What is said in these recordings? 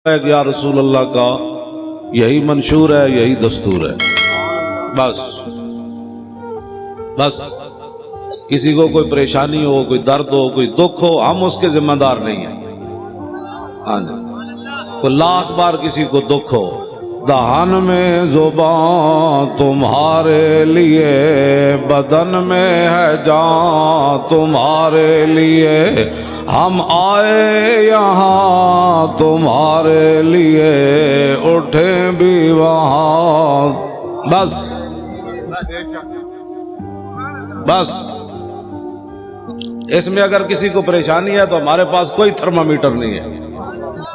ہے کہ یا رسول اللہ کا یہی منشور ہے، یہی دستور ہے۔ بس کسی کو کوئی پریشانی ہو، کوئی درد ہو، کوئی دکھ ہو، ہم اس کے ذمہ دار نہیں ہیں۔ ہاں جی، کوئی لاکھ بار کسی کو دکھ ہو، دہن میں زبان تمہارے لیے، بدن میں ہے جان تمہارے لیے، ہم آئے یہاں تمہارے لیے، اٹھیں بھی وہاں۔ بس اس میں اگر کسی کو پریشانی ہے تو ہمارے پاس کوئی تھرمامیٹر نہیں ہے،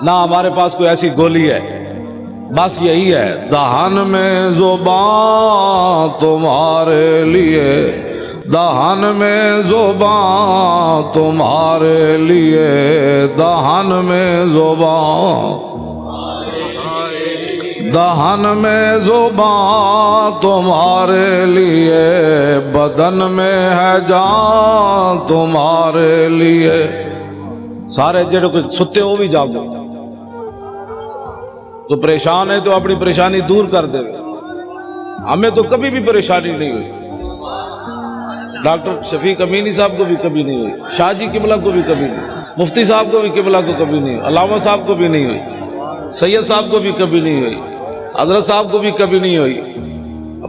نہ ہمارے پاس کوئی ایسی گولی ہے، بس یہی ہے، دہن میں زبان تمہارے لیے، دہن میں زبان تمہارے لیے، دہن میں زبان، دہن میں زبان تمہارے لیے، بدن میں ہے جان تمہارے لیے۔ سارے جڑے کوئی ستے ہو بھی جاگو، تو پریشان ہے تو اپنی پریشانی دور کر دے۔ ہمیں تو کبھی بھی پریشانی نہیں ہوئی، ڈاکٹر شفیق امینی صاحب کو بھی کبھی نہیں ہوئی، شاہ جی قبلہ کو بھی کبھی نہیں، مفتی صاحب کو بھی قبلہ کو کبھی نہیں ہوئی، علامہ صاحب کو بھی نہیں ہوئی، سید صاحب کو بھی کبھی نہیں ہوئی، حضرت صاحب کو بھی کبھی نہیں ہوئی،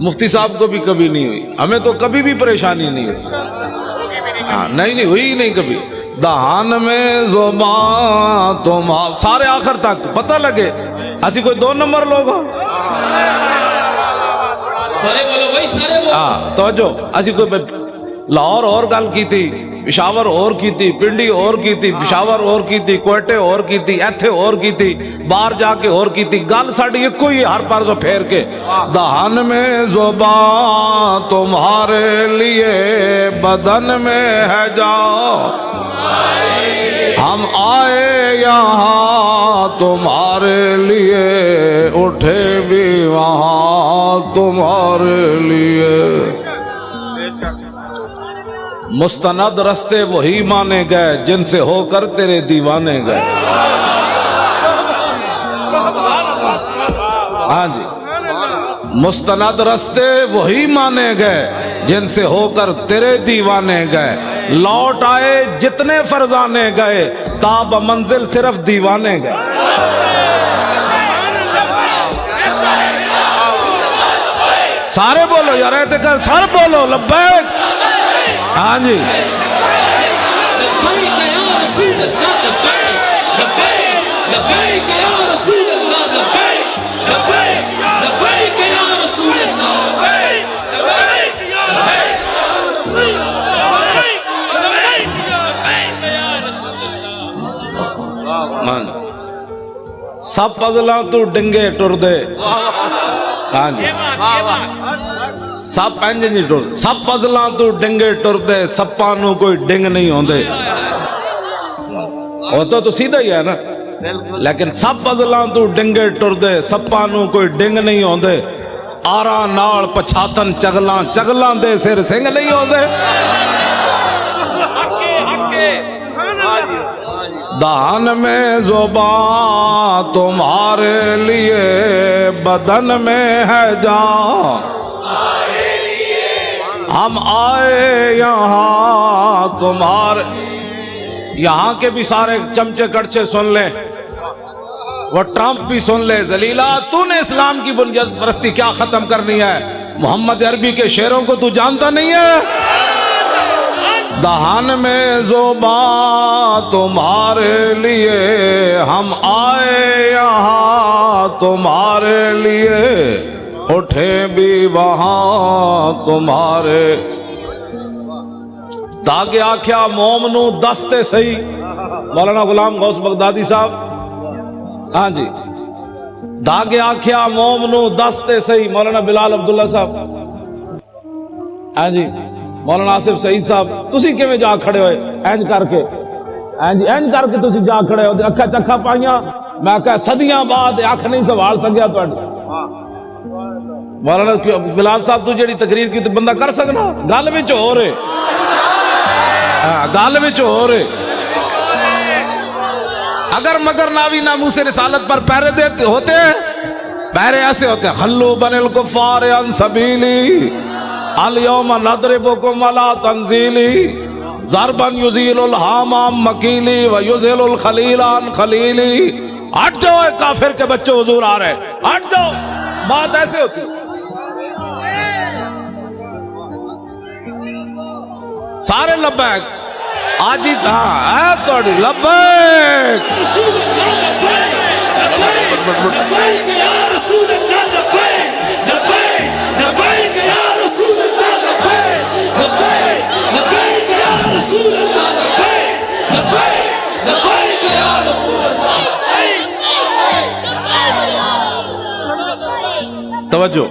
مفتی صاحب کو بھی کبھی نہیں ہوئی۔ ہمیں تو کبھی بھی پریشانی نہیں ہوئی، نہیں ہوئی نہیں کبھی۔ دہن میں زبان تم، سارے آخر تک پتہ لگے ایسی کوئی دو نمبر لوگ ہو، سارے بولو بھائی، سارے بولو۔ توجہ، ایسی کوئی لاہور اور گل کی تھی، پشاور اور کی تھی، پنڈی اور کی تھی، پشاور اور کی تھی، کوئٹے اور کی تھی، ایتھے اور کی تھی، باہر جا کے اور کی تھی، گل ساڑی ایک کوئی ہر پار سے پھیر کے۔ دہن میں زبان تمہارے لیے، بدن میں ہے جان، ہم آئے یہاں تمہارے لیے، اٹھے بھی وہاں تمہارے لیے۔ مستند رستے وہی مانے گئے جن سے ہو کر تیرے دیوانے گئے۔ ہاں جی، مستند رستے وہی مانے گئے جن سے ہو کر تیرے دیوانے گئے، لوٹ آئے جتنے فرزانے گئے، تاب منزل صرف دیوانے گئے۔ سارے بولو یار، اعتقاد سارے بولو لبیک۔ ہاں جی، لبیک یا رسول اللہ، لبیک لبیک یا رسول اللہ، لبیک لبیک یا رسول اللہ، لبیک یا رسول اللہ۔ سب پزلاں تو ڈنگے ٹر دے۔ ہاں جی، سب پینجے نہیں ٹر، سب پزلاں تو ڈنگے ٹر دے، سپاں نو کوئی ڈنگ نہیں ہوندے۔ ہوتا تو سیدھا ہی ہے نا، لیکن سب پزلاں تو ڈنگے ٹر دے، سپاں نو کوئی ڈنگ نہیں ہوندے، آراں نال پچھاتن چگلاں، چگلاں دے سر سنگ نہیں ہوندے۔ دہن میں زبان تمہارے لیے، بدن میں ہے جان، ہم آئے یہاں تمہارے۔ یہاں کے بھی سارے چمچے کڑچے سن لیں، وہ ٹرمپ بھی سن لے، ذلیلہ تو نے اسلام کی بنیاد پرستی کیا ختم کرنی ہے؟ محمد عربی کے شعروں کو تو جانتا نہیں ہے؟ دہن میں زبان تمہارے لیے، ہم آئے یہاں تمہارے لیے، اٹھے بھی وہاں تمہارے۔ داغے آکھیا مومنو دستے صحیح، مولانا غلام غوث بغدادی صاحب۔ ہاں جی، داغے آکھیا مومنو دستے صحیح، مولانا بلال عبداللہ صاحب۔ ہاں جی، مولانا آصف سعید صاحب، تسی کیویں جا کھڑے ہوئے اینج کر کے، اینج کر کے تسی جا کھڑے ہوئے، اکھا چکھا پائیاں، میں کہا صدیاں بعد اکھ نہیں سوال سکیا تو۔ مولانا بلال صاحب تو جڑی تقریر کی تو بندہ کر سکنا، گل وچ ہو رہے، گل وچ ہو رہے۔ اگر مگر ناوی ناموس رسالت پر پہرے دیتے ہوتے، پہرے ایسے ہوتے ہیں، خلو بن الکفار عن سبیلی الیوم نضربکم علی تنزیلی ضربا یزیل الحامام مکیلی ویزیل الخلیل عن خلیلی۔ ہٹ جاؤ اے کافر کے بچے، حضور آ رہے ہیں، ہٹ جاؤ۔ بات ایسے ہوتی ہے۔ سارے لبیک آج ہی تھا ہے توڑی لبیک رسول اللہ لبیک لبیک یا رسول اللہ لبیک لبیک لبیک یا رسول اللہ لبیک لبیک لبیک یا رسول اللہ لبیک لبیک لبیک یا رسول اللہ۔ توجہ،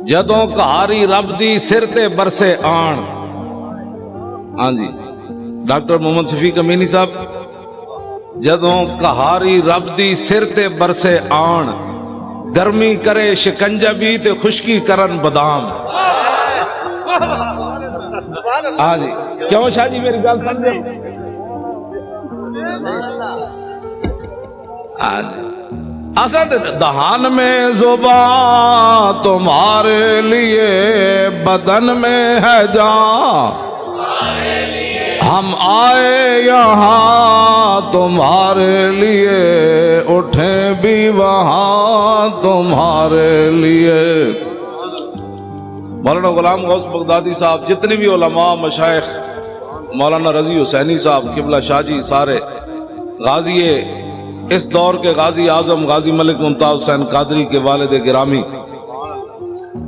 جدوں کہاری رب دی سر تے برسے آن۔ ہاں جی ڈاکٹر محمد شفیق امینی صاحب، جدوں کہاری رب دی سر تے برسے آن، گرمی کرے شکنجہ بھی تے خشکی کرن بادام۔ ہاں جی کیوں شاہ جی میری گل سمجھے؟ ہاں جی اسد دہان میں زبان تمہارے لیے بدن میں ہے جان، ہم آئے یہاں تمہارے لیے اٹھیں بھی وہاں تمہارے لیے۔ مولانا غلام غوث بغدادی صاحب، جتنے بھی علماء مشائخ، مولانا رضی حسینی صاحب قبلہ شاہ جی، سارے غازی اس دور کے غازی اعظم غازی ملک ممتاز حسین قادری کے والد گرامی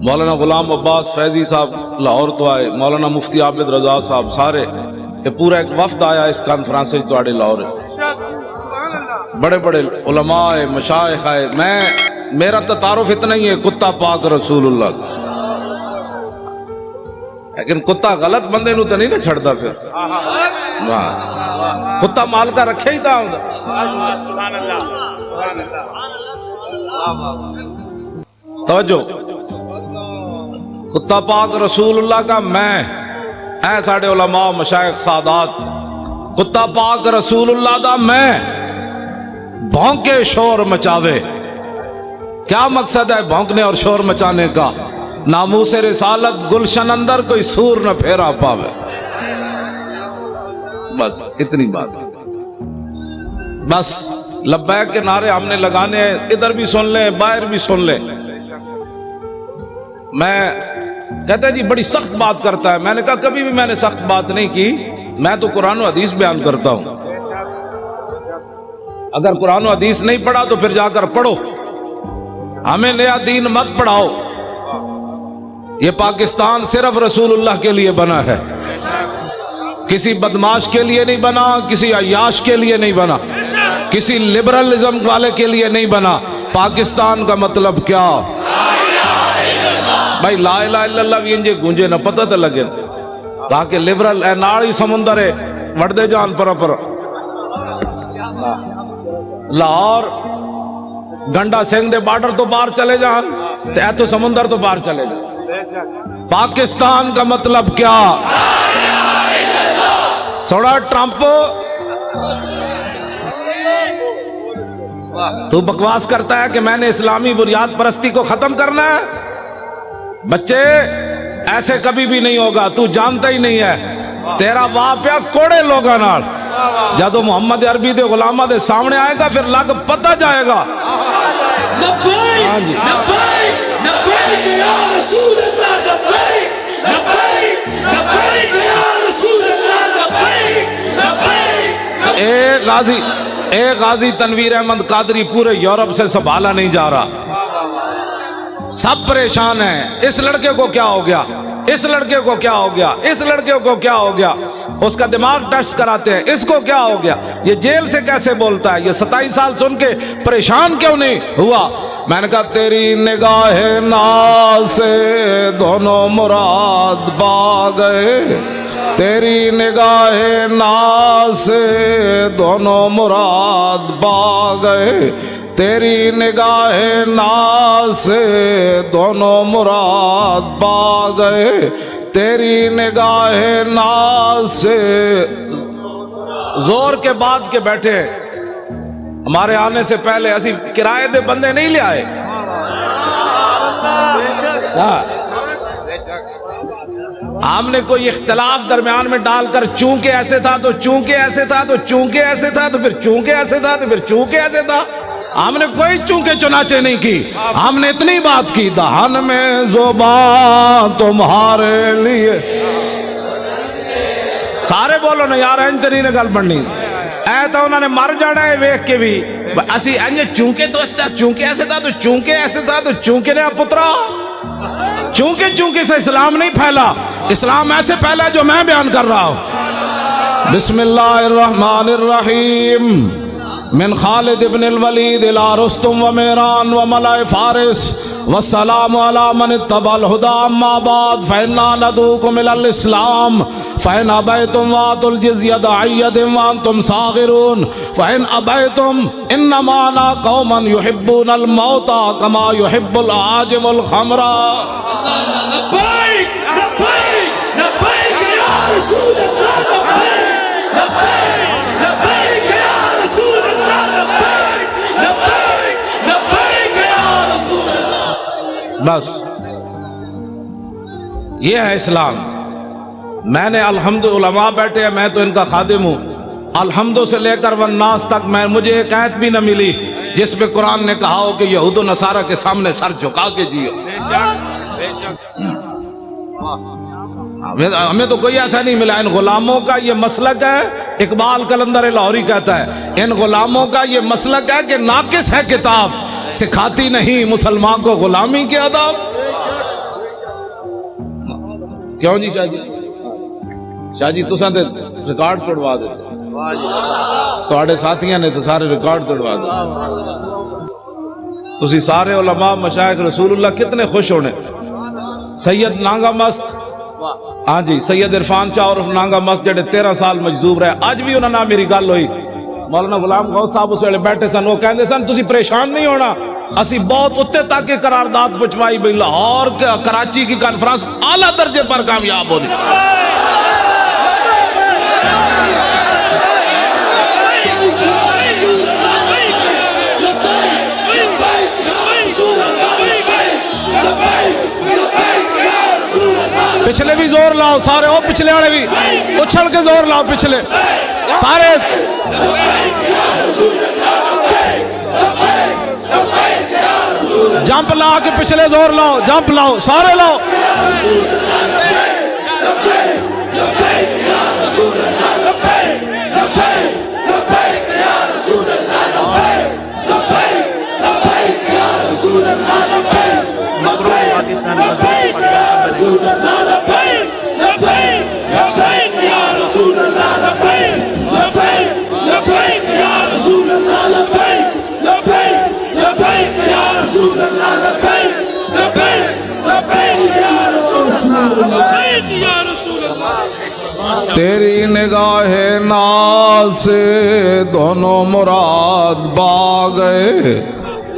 مولانا غلام عباس فیضی صاحب لاہور تو آئے، مولانا مفتی عابد رضا صاحب، سارے یہ پورا ایک وفد آیا اس کانفرنس سے تو لاہور، بڑے بڑے علماء مشائخ آئے۔ میرا تعارف اتنا ہی ہے کتا پاک رسول اللہ کا، لیکن کتا غلط بندے نو تو نہیں نہ چھڑتا، پھر کتا مال کا رکھے ہی تھا۔ توجہ، کتا پاک رسول اللہ کا میں اے ساڑے علماء مشائخ سادات، کتا پاک رسول اللہ دا میں بھونکے شور مچاوے۔ کیا مقصد ہے بھونکنے اور شور مچانے کا؟ ناموس رسالت گلشن اندر کوئی سور نہ پھیرا پاوے، بس اتنی بات۔ بس لبیک کے نعرے ہم نے لگانے ہیں، ادھر بھی سن لیں باہر بھی سن لیں۔ میں کہتا ہے جی بڑی سخت بات کرتا ہے، میں نے کہا کبھی بھی میں نے سخت بات نہیں کی، میں تو قرآن و حدیث بیان کرتا ہوں۔ اگر قرآن و حدیث نہیں پڑھا تو پھر جا کر پڑھو، ہمیں نیا دین مت پڑھاؤ۔ یہ پاکستان صرف رسول اللہ کے لیے بنا ہے، کسی بدماش کے لیے نہیں بنا، کسی عیاش کے لیے نہیں بنا، کسی لبرلزم والے کے لیے نہیں بنا۔ پاکستان کا مطلب کیا؟ بھائی لا الہ الا اللہ بھی انجے گونجے نہ پتہ تو لگے، تاکہ لبرل اے ناڑی سمندر ہے وڑدے جان پر لاہور گنڈا سنگھ دے بارڈر تو باہر چلے جان تے اے تو سمندر تو باہر چلے جان۔ پاکستان کا مطلب کیا؟ سوڑا ٹرمپ تو بکواس کرتا ہے کہ میں نے اسلامی بنیاد پرستی کو ختم کرنا ہے۔ بچے ایسے کبھی بھی نہیں ہوگا، تو جانتا ہی نہیں ہے، تیرا باپ یا کوڑے لوگاں نال جدو محمد عربی دے غلامہ دے سامنے آئے گا پھر لگ پتہ جائے گا۔ لبیک لبیک لبیک یا رسول اللہ لبیک لبیک لبیک یا رسول اللہ لبیک لبیک۔ ایک غازی تنویر احمد قادری پورے یورپ سے سنبھالا نہیں جا رہا، سب پریشان ہیں۔ اس لڑکے کو کیا ہو گیا، اس لڑکے کو کیا ہو گیا، اس لڑکے کو کیا ہو گیا، اس کا دماغ ٹیسٹ کراتے ہیں، اس کو کیا ہو گیا، یہ جیل سے کیسے بولتا ہے، یہ 27 سال سن کے پریشان کیوں نہیں ہوا؟ میں نے کہا تیری نگاہ ناز سے دونوں مراد پا گئے، تیری نگاہ ناز سے دونوں مراد پا گئے، تیری نگاہ ناز سے دونوں مراد پا گئے، تیری نگاہ ناز سے زور کے بعد کے بیٹھے ہمارے آنے سے پہلے اسی کرائے دے بندے نہیں لے آئے. ہم نے کوئی اختلاف درمیان میں ڈال کر چونکہ ایسے تھا تو چونکہ ایسے تھا تو چونکہ ایسے تھا تو پھر چونکہ ایسے تھا تو پھر چونکہ ایسے تھا. ہم نے کوئی چونکہ چنانچہ نہیں کی. ہم نے اتنی بات کی دہن میں زبان تمہارے لیے. سارے بولو نا یار انج تے نہیں گل بننی. اے تو انہوں نے مر جانا ہے ویکھ کے بھی اسی انج چونکہ تو اس طرح چونکہ ایسے تھا تو چونکہ ایسے تھا تو چونکہ نے پترا چونکہ چونکہ سے اسلام نہیں پھیلا. اسلام ایسے پھیلا جو میں بیان کر رہا ہوں. بسم اللہ الرحمن الرحیم. من خالد ابن الولید الى رستم و میران و ملائے فارس والسلام علی من اتبع الہدی. اما بعد فإنا ندعوکم الی الاسلام فإن ابیتم وآتوا الجزیۃ عن ید وانتم صاغرون فإن ابیتم انما انا قوما يحبون الموت كما يحب العاجم الخمر. لبیک لبیک لبیک یا رسول اللہ. لبیک لبیک لبیک یا رسول اللہ. لبیک لبیک لبیک یا رسول اللہ. بس یہ ہے اسلام. میں نے الحمد علماء بیٹھے ہیں میں تو ان کا خادم ہوں. الحمد سے لے کر والناس تک مجھے ایک آیت بھی نہ ملی جس میں قرآن نے کہا ہو کہ یہود و نصارہ کے سامنے سر جھکا کے جیو. ہمیں تو کوئی ایسا نہیں ملا. ان غلاموں کا یہ مسلک ہے. اقبال قلندر لاہوری کہتا ہے ان غلاموں کا یہ مسلک ہے کہ ناقص ہے کتاب سکھاتی نہیں مسلمان کو غلامی کے آداب. کیوں جی شاہ جی تساں تے ریکارڈ توڑوا دے تواڈے ساتھیاں نے تے سارے ریکارڈ توڑوا دے. تسی سارے علماء مشائخ رسول اللہ کتنے خوش ہونے. سید نانگا مست ہاں جی سید عرفان شاہ عرف نانگا مست جڑے 13 سال مجذوب رہے. اج بھی انہاں نال میری گل ہوئی. مولانا غلام غوث صاحب اس ویلے بیٹھے سن. وہ کہندے سن تسی پریشان نہیں ہونا اسی بہت اتنے تک قرارداد پہنچوائی بھئی لاہور کراچی کی کانفرنس اعلیٰ درجے پر کامیاب ہونی. پچھلے بھی زور لاؤ سارے وہ پچھلے والے بھی اچھل کے زور لاؤ پچھلے سارے. جمپ لا کے پچھلے زور لاؤ جمپ لاؤ سارے لاؤ. تیری نگاہ ناز سے دونوں مراد با گئے.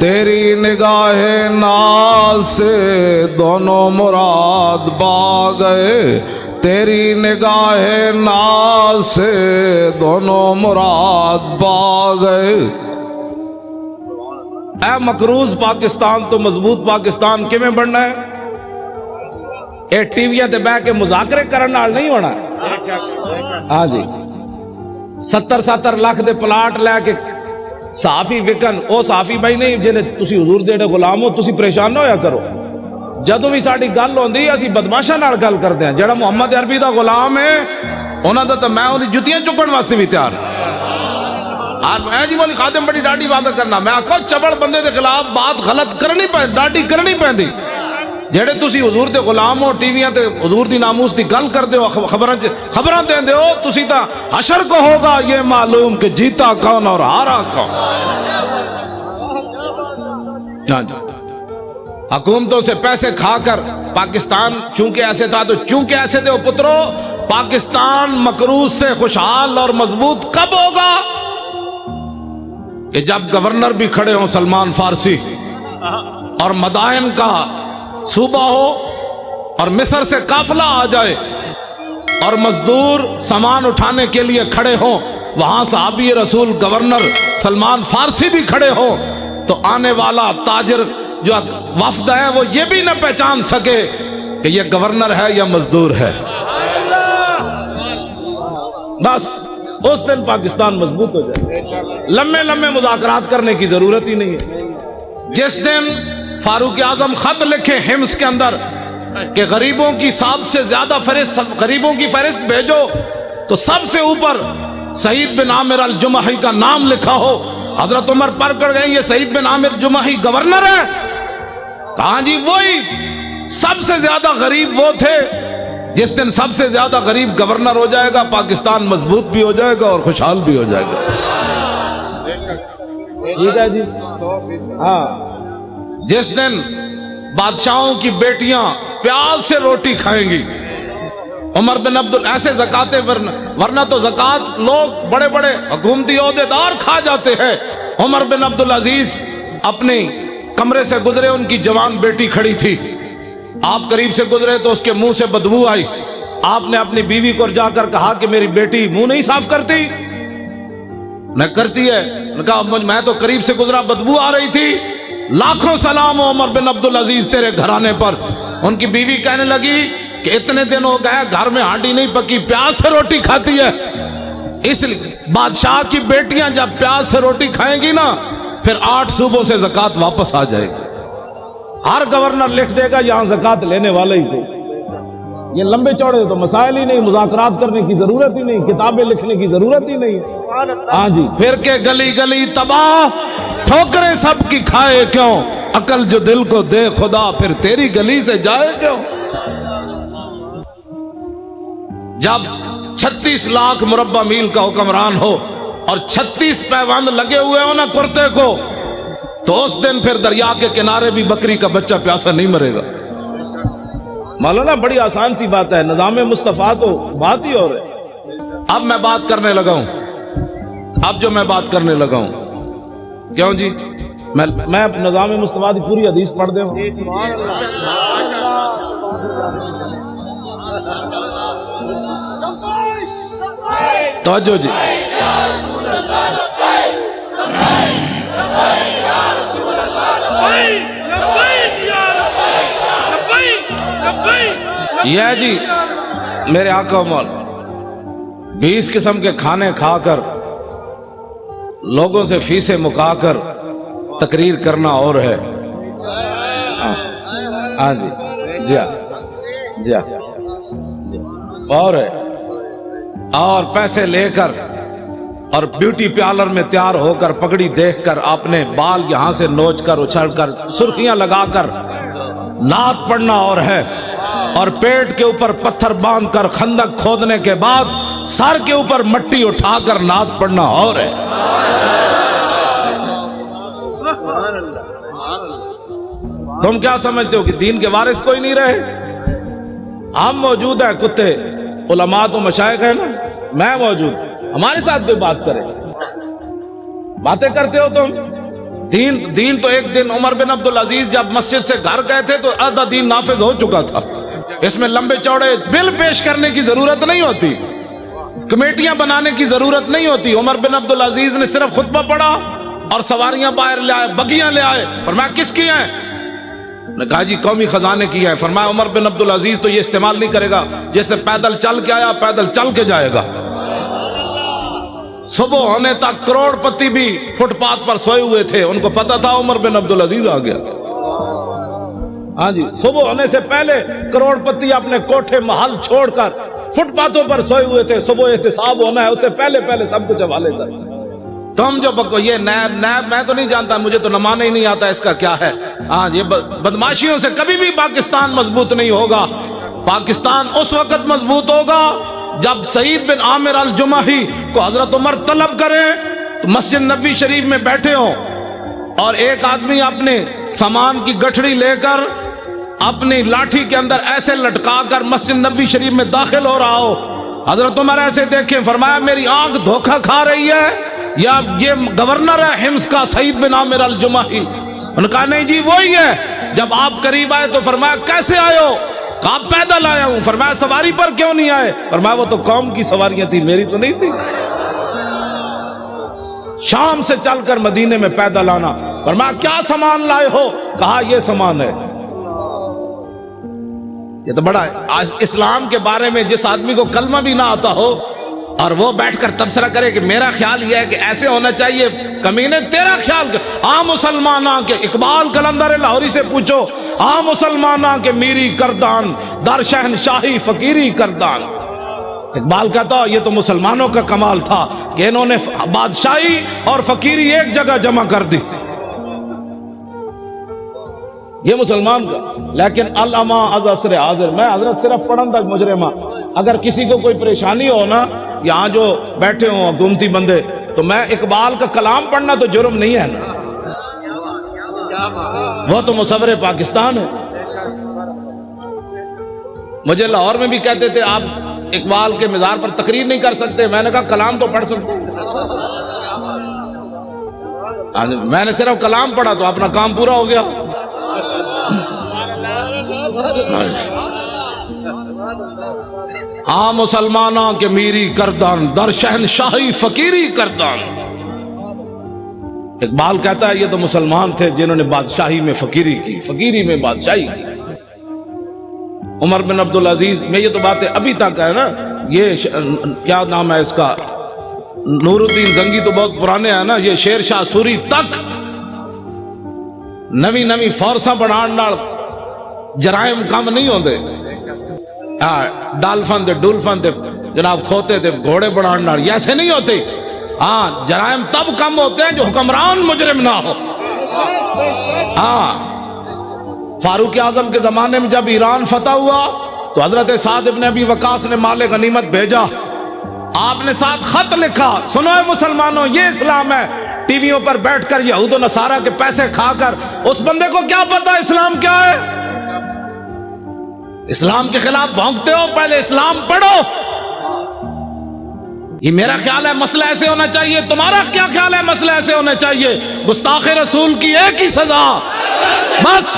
تیری نگاہ ناز سے دونوں مراد با گئے. تیری نگاہ ناز سے دونوں مراد با گئے. اے مقروض پاکستان تو مضبوط پاکستان کیویں بننا ہے؟ اے ٹی ویاں تے بیٹھ کے مذاکرے کرن نال نہیں ہونا. ہاں جی 70 لاکھ دے پلاٹ لے کے صحافی وکن او صحافی بھائی نہیں جنہیں تسی حضور دے غلام ہو تسی پریشان نہ ہویا کرو. جدوں بھی ساڈی گل ہوندی اسی بدماشاں نال گل کردے ہیں. جڑا محمد عربی دا غلام ہے انہاں دا تے میں اودی جُتیاں چکن واسطے بھی تیار. اے جی مولی خادم بڑی ڈاڈی بات کرنا میں آکھو چبڑ بندے دے خلاف بات غلط کرنی پے ڈاڈی کرنی پیندی. جڑے تسی حضور دے غلام ہو ٹی ویاں تے حضور دی ناموس دی گل کردے ہو خبراں دیندے ہو تسی تا حشر کو ہوگا یہ معلوم کہ جیتا کون اور ہارا کون. حکومتوں سے پیسے کھا کر پاکستان چونکہ ایسے تھا تو چونکہ ایسے تھے. پترو پاکستان مقروض سے خوشحال اور مضبوط کب ہوگا؟ کہ جب گورنر بھی کھڑے ہوں سلمان فارسی اور مدائن کا صوبہ ہو اور مصر سے قافلہ آ جائے اور مزدور سامان اٹھانے کے لیے کھڑے ہوں وہاں صحابی رسول گورنر سلمان فارسی بھی کھڑے ہو تو آنے والا تاجر جو وفد ہے وہ یہ بھی نہ پہچان سکے کہ یہ گورنر ہے یا مزدور ہے. بس اس دن پاکستان مضبوط ہو جائے. لمبے لمبے مذاکرات کرنے کی ضرورت ہی نہیں ہے. جس دن فاروق اعظم خط لکھے حمص کے اندر کہ غریبوں کی سب سے زیادہ غریبوں کی فہرست بھیجو تو سب سے اوپر سعید بن عامر الجمحی کا نام لکھا ہو. حضرت عمر پر کر گئے یہ سعید بن عامر جمحی گورنر ہے. کہاں جی وہی سب سے زیادہ غریب وہ تھے. جس دن سب سے زیادہ غریب گورنر ہو جائے گا پاکستان مضبوط بھی ہو جائے گا اور خوشحال بھی ہو جائے گا. ٹھیک ہے جی. ہاں جس دن بادشاہوں کی بیٹیاں پیاز سے روٹی کھائیں گی عمر بن ایسے زکاتیں ورنہ تو زکات لوگ بڑے بڑے حکومتی عہدیدار کھا جاتے ہیں. عمر بن عبدالعزیز اپنے کمرے سے گزرے ان کی جوان بیٹی کھڑی تھی. آپ قریب سے گزرے تو اس کے منہ سے بدبو آئی. آپ نے اپنی بیوی کو جا کر کہا کہ میری بیٹی منہ نہیں صاف کرتی. نہ کرتی ہے. کہا میں تو قریب سے گزرا بدبو آ رہی تھی. لاکھوں سلام ہو عمر بن عبدالعزیز تیرے گھرانے پر. ان کی بیوی کہنے لگی کہ اتنے دن ہو گئے گھر میں ہانڈی نہیں پکی پیاز سے روٹی کھاتی ہے. اس لیے بادشاہ کی بیٹیاں جب پیاز سے روٹی کھائیں گی نا پھر 8 صوبوں سے زکات واپس آ جائے گی. ہر گورنر لکھ دے گا یہاں زکات لینے والے ہی تھے. یہ لمبے چوڑے تو مسائل ہی نہیں. مذاکرات کرنے کی ضرورت ہی نہیں. کتابیں لکھنے کی ضرورت ہی نہیں. ہاں جی پھر کے گلی گلی تباہ ٹھوکریں سب کی کھائے کیوں. عقل جو دل کو دے خدا پھر تیری گلی سے جائے کیوں. جب 36 لاکھ مربع میل کا حکمران ہو اور 36 پیوند لگے ہوئے ہو نا کرتے کو تو اس دن پھر دریا کے کنارے بھی بکری کا بچہ پیاسا نہیں مرے گا. مولانا بڑی آسان سی بات ہے. نظام مصطفیٰ تو بات ہی اور ہے. اب میں بات کرنے لگا ہوں. اب جو میں بات کرنے لگا ہوں کیوں جی میں نظام مصطفیٰ کی پوری حدیث پڑھ دے ہوں. توجہ جی. یہ جی میرے آقا مولا 20 قسم کے کھانے کھا کر لوگوں سے فیسیں مکا کر تقریر کرنا اور ہے. ہاں جی جی جی اور ہے. اور پیسے لے کر اور بیوٹی پارلر میں تیار ہو کر پگڑی دیکھ کر اپنے بال یہاں سے نوچ کر اچھل کر سرخیاں لگا کر نعت پڑھنا اور ہے. اور پیٹ کے اوپر پتھر باندھ کر خندق کھودنے کے بعد سر کے اوپر مٹی اٹھا کر نعت پڑھنا اور ہے. تم کیا سمجھتے ہو کہ دین کے وارث کوئی نہیں رہے؟ ہم موجود ہیں. کتے علماء تو مشائخ ہیں نا. میں موجود. ہمارے ساتھ کوئی بات کرے. باتیں کرتے ہو تم. دین تو ایک دن عمر بن عبدالعزیز جب مسجد سے گھر گئے تھے تو آدھا دین نافذ ہو چکا تھا. اس میں لمبے چوڑے بل پیش کرنے کی ضرورت نہیں ہوتی. کمیٹیاں بنانے کی ضرورت نہیں ہوتی. عمر بن عبدالعزیز نے صرف خطبہ پڑھا اور سواریاں باہر لے آئے بگیاں لے آئے. فرمایا کس کی ہیں؟ نے کہا جی قومی خزانے کی ہے. فرمایا عمر بن عبدالعزیز تو یہ استعمال نہیں کرے گا. جیسے پیدل چل کے آیا پیدل چل کے جائے گا. صبح ہونے تک کروڑ پتی بھی فٹ پاتھ پر سوئے ہوئے تھے. ان کو پتا تھا عمر بن عبدالعزیز آ گیا. ہاں جی صبح ہونے سے پہلے کروڑ پتی اپنے کوٹھے محل چھوڑ کر فٹ پاتھوں پر سوئے ہوئے تھے. صبح احتساب ہونا ہے اس سے پہلے سب کچھ حوالے تھا. تم جو یہ نیب میں تو نہیں جانتا. مجھے تو نمانا ہی نہیں آتا اس کا کیا ہے. ہاں یہ بدماشیوں سے کبھی بھی پاکستان مضبوط نہیں ہوگا. پاکستان اس وقت مضبوط ہوگا جب سعید بن عامر الجمحی کو حضرت عمر طلب کریں تو مسجد نبوی شریف میں بیٹھے ہوں اور ایک آدمی اپنے سامان کی گٹھڑی لے کر اپنی لاٹھی کے اندر ایسے لٹکا کر مسجد نبوی شریف میں داخل ہو رہا ہو. حضرت عمر ایسے دیکھیں. فرمایا میری آنکھ دھوکہ کھا رہی ہے یا یہ گورنر ہے حمص کا سعید بن عامر الجمحی؟ انہوں نے کہا نہیں جی وہی ہے. جب آپ قریب آئے تو فرمایا کیسے آئے ہو؟ کہا پیدل آیا ہوں. فرمایا سواری پر کیوں نہیں آئے؟ فرمایا وہ تو قوم کی سواریاں تھی میری تو نہیں تھی. شام سے چل کر مدینے میں پیدل آنا. فرمایا کیا سامان لائے ہو؟ کہا یہ سامان ہے. یہ تو بڑا ہے. اسلام کے بارے میں جس آدمی کو کلمہ بھی نہ آتا ہو اور وہ بیٹھ کر تبصرہ کرے کہ میرا خیال یہ ہے کہ ایسے ہونا چاہیے. کمینے تیرا خیال مسلمانہ کے اقبال قلندر لاہوری سے پوچھو. مسلمانہ کے میری کردان در شہنشاہی فقیری کردان. اقبال کہتا یہ تو مسلمانوں کا کمال تھا کہ انہوں نے بادشاہی اور فقیری ایک جگہ جمع کر دی. یہ مسلمان کا. لیکن الما از عصر حاضر، میں حضرت صرف پڑھن تک مجرمہ. اگر کسی کو کوئی پریشانی ہو نا، یہاں جو بیٹھے ہوں حکومتی بندے، تو میں اقبال کا کلام پڑھنا تو جرم نہیں ہے نا. وہ تو مصور پاکستان ہے. مجھے لاہور میں بھی کہتے تھے آپ اقبال کے مزار پر تقریر نہیں کر سکتے. میں نے کہا کلام تو پڑھ سکتے. میں نے صرف کلام پڑھا تو اپنا کام پورا ہو گیا. مسلمانہ کے میری کردان در شہنشاہی فقیری کردان. اقبال کہتا ہے یہ تو مسلمان تھے جنہوں نے بادشاہی میں فقیری کی، فقیری میں بادشاہی کی. عمر بن عبدالعزیز میں یہ تو باتیں ابھی تک ہے نا. یہ کیا نام ہے اس کا، نور الدین زنگی تو بہت پرانے ہیں نا. یہ شیر شاہ سوری تک نوی نوی فورساں بڑھان نال جرائم کم نہیں ہوندے. ڈالفن دے ڈولفن دے جناب کھوتے دے گھوڑے بڑھان نال یہ ایسے نہیں ہوتے. جرائم تب کم ہوتے ہیں جو حکمران مجرم نہ ہو. فاروق اعظم کے زمانے میں جب ایران فتح ہوا تو حضرت سعد ابن ابی وقاص نے مال غنیمت بھیجا. آپ نے ساتھ خط لکھا، سنو اے مسلمانوں یہ اسلام ہے. ٹی ویوں پر بیٹھ کر یہود و نصارہ کے پیسے کھا کر اس بندے کو کیا پتا اسلام کیا ہے؟ اسلام کے خلاف بھونکتے ہو، پہلے اسلام پڑھو. یہ میرا خیال ہے مسئلہ ایسے ہونا چاہیے. تمہارا کیا خیال ہے مسئلہ ایسے ہونا چاہیے؟ گستاخ رسول کی ایک ہی سزا بس.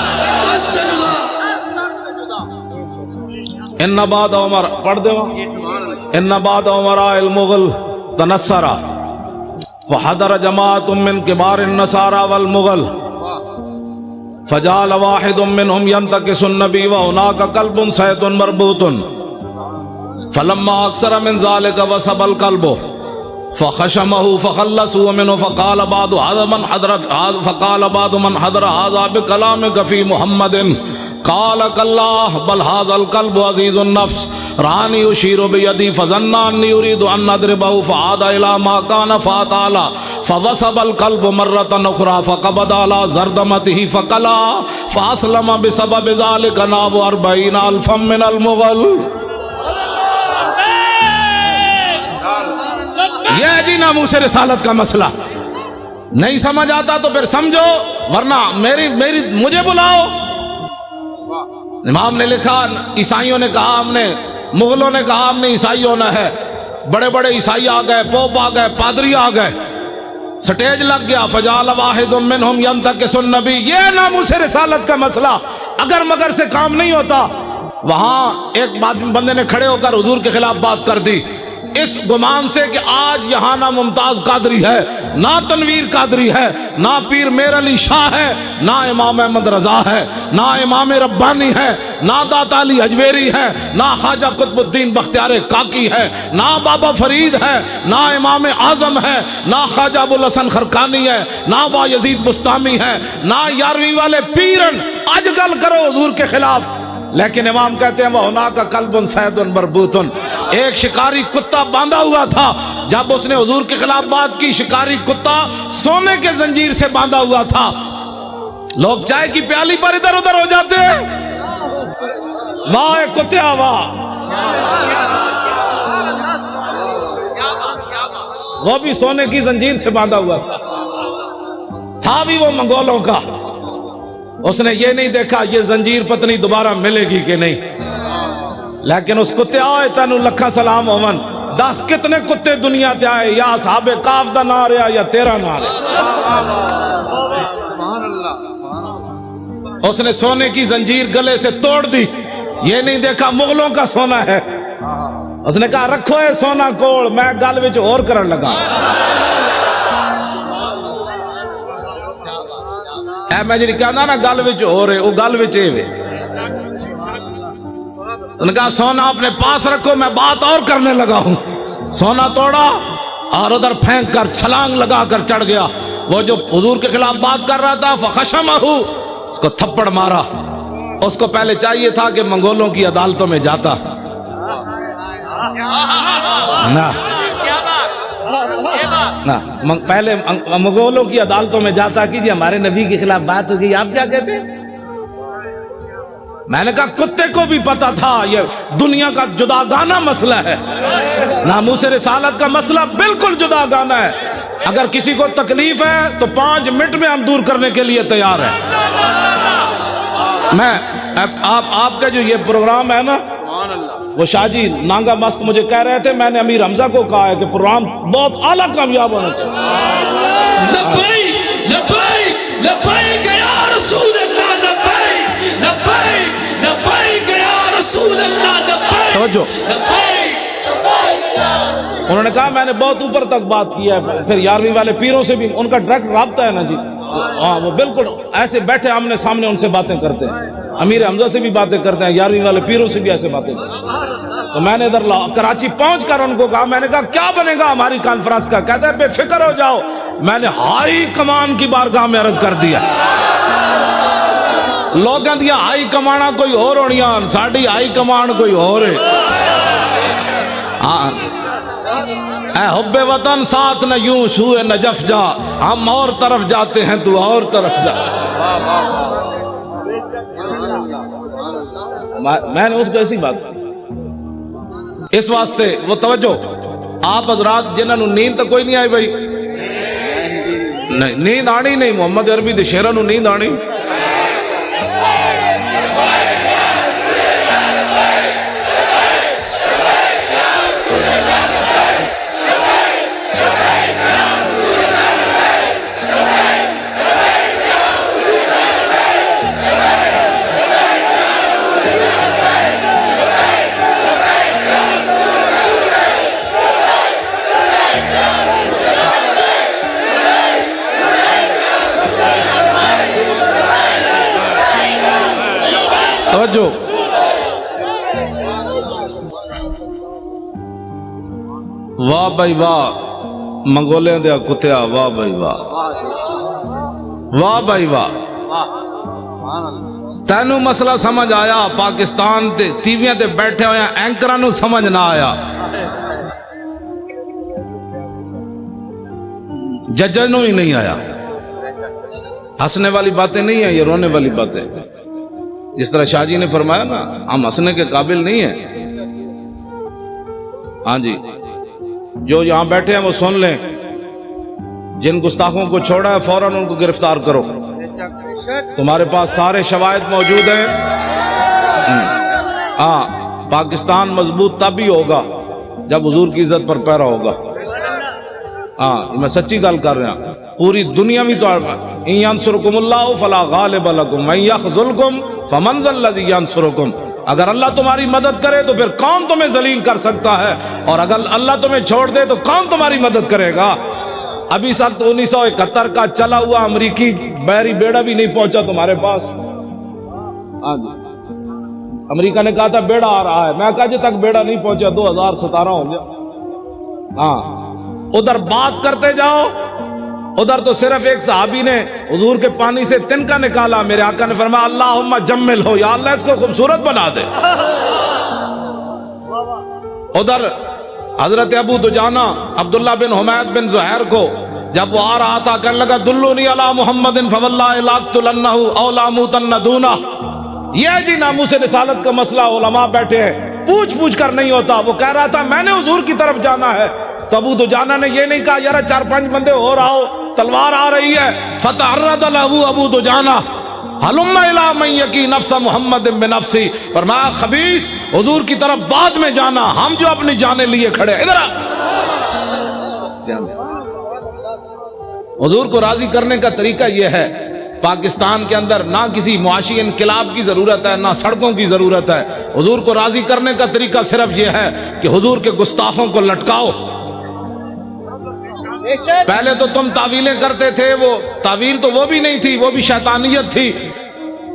ان بعد عمر پڑھ دے ان بعد عمر المغل تنصرا وحضر جماعت من کبار النصارى والمغل فجعل واحد منهم ينتكس النبي وهناك قلب صيد مربوط فلما اكثر من ذلك وسب القلب فخشمه فخلصوا منه فقال بعض من حضر هذا بكلامك في محمد قال كالله بل هذا القلب عزيز النفس راني يشير بيدي فظن اني اريد ان اضربه فعاد الى ما كان فاطال فوسب القلب مرة اخرى فقبض على زردمته فقلا فاسلم بسبب ذلك ناب 40,000 من المغل. یہ جی ناموس رسالت کا مسئلہ. نہیں سمجھ آتا تو پھر سمجھو، ورنہ مجھے بلاؤ. امام نے لکھا، عیسائیوں نے کہا ہم نے، مغلوں نے کہا ہم نے عیسائی ہونا ہے. بڑے بڑے عیسائی آ گئے، پوپ آ گئے، پادری آ گئے، سٹیج لگ گیا. فجعل واحد منهم ينتكس النبي. یہ ناموس رسالت کا مسئلہ اگر مگر سے کام نہیں ہوتا. وہاں ایک بندے نے کھڑے ہو کر حضور کے خلاف بات کر دی اس گمان سے کہ آج یہاں نہ ممتاز قادری ہے، نہ تنویر قادری ہے، نہ پیر میر علی شاہ ہے، نہ امام احمد رضا ہے، نہ امام ربانی ہے، نہ داتا علی حجویری ہے، نہ خواجہ قطب الدین بختیار کاکی ہے، نہ بابا فرید ہے، نہ امام اعظم ہے، نہ خواجہ ابوالحسن خرقانی ہے، نہ با یزید بستامی ہے، نہ یارویں والے پیرن. آج گل کرو حضور کے خلاف. لیکن امام کہتے ہیں وَهُنَاكَ قَلْبٌ صَيْدٌ مَرْبُوطٌ. ایک شکاری کتا باندھا ہوا تھا. جب اس نے حضور کے خلاف بات کی، شکاری کتا سونے کے زنجیر سے باندھا ہوا تھا. لوگ چائے کی پیالی پر ادھر ادھر ہو جاتے ہیں. واہ کتیا واہ. وہ بھی سونے کی زنجیر سے باندھا ہوا تھا بھی وہ منگولوں کا. اس نے یہ نہیں دیکھا یہ زنجیر پتنی دوبارہ ملے گی کہ نہیں. لیکن اس کتے آئے تینو لکھا سلام ہومن. 10 کتنے کتے دنیا تے آئے، یا اصحاب کاف دا نہ رہا یا تیرا نہ رہا. اس نے سونے کی زنجیر گلے سے توڑ دی. یہ نہیں دیکھا مغلوں کا سونا ہے. اس نے کہا رکھو اے سونا کوڑ، میں گل وچ اور کرن لگا. اے میں جی کہنا نا گل وچ ہو رہے وہ گل وچ اے وے ان کا سونا اپنے پاس رکھو میں بات اور کرنے لگا ہوں سونا توڑا اور ادھر پھینک کر چھلانگ لگا کر چڑھ گیا وہ جو حضور کے خلاف بات کر رہا تھا فخشمہ اس کو تھپڑ مارا اس کو پہلے چاہیے تھا کہ منگولوں کی عدالتوں میں جاتا نہ پہلے منگولوں کی عدالتوں میں جاتا کہ جی ہمارے نبی کے خلاف بات ہو گئی آپ کیا کہتے ہیں میں نے کہا کتے کو بھی پتا تھا یہ دنیا کا جداگانہ مسئلہ ہے ناموس رسالت کا مسئلہ بالکل جداگانہ ہے اگر کسی کو تکلیف ہے تو 5 منٹ میں ہم دور کرنے کے لیے تیار ہیں میں آپ کا جو یہ پروگرام ہے نا وہ شاہ جی نانگا مست مجھے کہہ رہے تھے میں نے امیر حمزہ کو کہا ہے کہ پروگرام بہت اعلیٰ کامیاب ہونا چاہیے لبیک لبیک لبیک یا رسول اللہ لبیک لبیک لبیک یا رسول اللہ لبیک توجہ انہوں نے کہا میں نے بہت اوپر تک بات کی ہے پھر 11ویں والے پیروں سے بھی ان کا ڈائریکٹ رابطہ ہے نا جی ہاں وہ بالکل ایسے بیٹھے آمنے سامنے ان سے باتیں کرتے ہیں امیر حمزہ سے بھی باتیں کرتے ہیں 11ویں والے پیروں سے بھی ایسے باتیں کرتے ہیں تو میں نے ادھر کراچی پہنچ کر ان کو کہا میں نے کہا کیا بنے گا ہماری کانفرنس کا کہتا ہے بے فکر ہو جاؤ میں نے ہائی کمان کی بارگاہ میں عرض کر دیا لوگاں دیا ہائی کمانا کوئی اور ہونیاں ساڑی ہائی کمان کوئی اور ہے اے حب وطن ساتھ نہ یوں سوئے نجف جا ہم اور طرف جاتے ہیں تو اور طرف جا میں نے اس کو ایسی بات اس واسطے وہ توجہ آپ حضرات جنہوں نے نیند تو کوئی نہیں آئی بھائی نیند آنی نہیں محمد عربی دے شیرہ نو نیند آنی توجہ واہ بھائی واہ منگولیں دیا کتیا واہ بھائی واہ واہ بھائی واہ تینوں مسئلہ سمجھ آیا پاکستان تے ٹیویاں تے بیٹھے ہوئے اینکراں نو سمجھ نہ آیا ججاں نو ہی نہیں آیا ہنسنے والی باتیں نہیں ہیں یہ رونے والی باتیں جس طرح شاہ جی نے فرمایا نا ہم ہنسنے کے قابل نہیں ہیں ہاں جی جو یہاں بیٹھے ہیں وہ سن لیں جن گستاخوں کو چھوڑا ہے فوراً ان کو گرفتار کرو تمہارے پاس سارے شواہد موجود ہیں ہاں پاکستان مضبوط تب ہی ہوگا جب حضور کی عزت پر پیرا ہوگا ہاں میں سچی گل کر رہا ہوں پوری دنیا میں تو ان ینصرکم اللہ فلا غالب لکم من یخذلکم فمن ذا الذی ینصرکم اگر اللہ تمہاری مدد کرے تو پھر کون تمہیں ذلیل کر سکتا ہے اور اگر اللہ تمہیں چھوڑ دے تو کون تمہاری مدد کرے گا ابھی سخت 1971 کا چلا ہوا امریکی بحری بیڑا بھی نہیں پہنچا تمہارے پاس ہاں جی امریکہ نے کہا تھا بیڑا آ رہا ہے میں کہا جی تک بیڑا نہیں پہنچا 2017 ہو گیا ہاں ادھر بات کرتے جاؤ ادھر تو صرف ایک صحابی نے حضور کے پانی سے تنکا نکالا میرے آقا نے فرمایا اللہم جمل ہو یا اللہ اس کو خوبصورت بنا دے ادھر حضرت ابو دجانہ عبداللہ بن حمید بن زہیر کو جب وہ آ رہا تھا کہنے لگا دلونی علی محمد فواللہ لاقتلنہ او لاموتن دونہ یہ جی ناموس رسالت کا مسئلہ علماء بیٹھے ہیں پوچھ کر نہیں ہوتا وہ کہہ رہا تھا میں نے حضور کی طرف جانا ہے تو ابو دجانہ نے یہ نہیں کہا یار 4-5 بندے اور آؤ تلوار آ رہی ہے فتعرض له ابو دجانہ حلم الی من یقی نفس محمد بنفسی فرمایا خبیث حضور کی طرف بعد میں جانا ہم جو اپنی جانیں لیے کھڑے ادھر حضور کو راضی کرنے کا طریقہ یہ ہے پاکستان کے اندر نہ کسی معاشی انقلاب کی ضرورت ہے نہ سڑکوں کی ضرورت ہے حضور کو راضی کرنے کا طریقہ صرف یہ ہے کہ حضور کے گستاخوں کو لٹکاؤ پہلے تو تم تعویلیں کرتے تھے، وہ تعویل تو وہ بھی نہیں تھی، وہ بھی شیطانیت تھی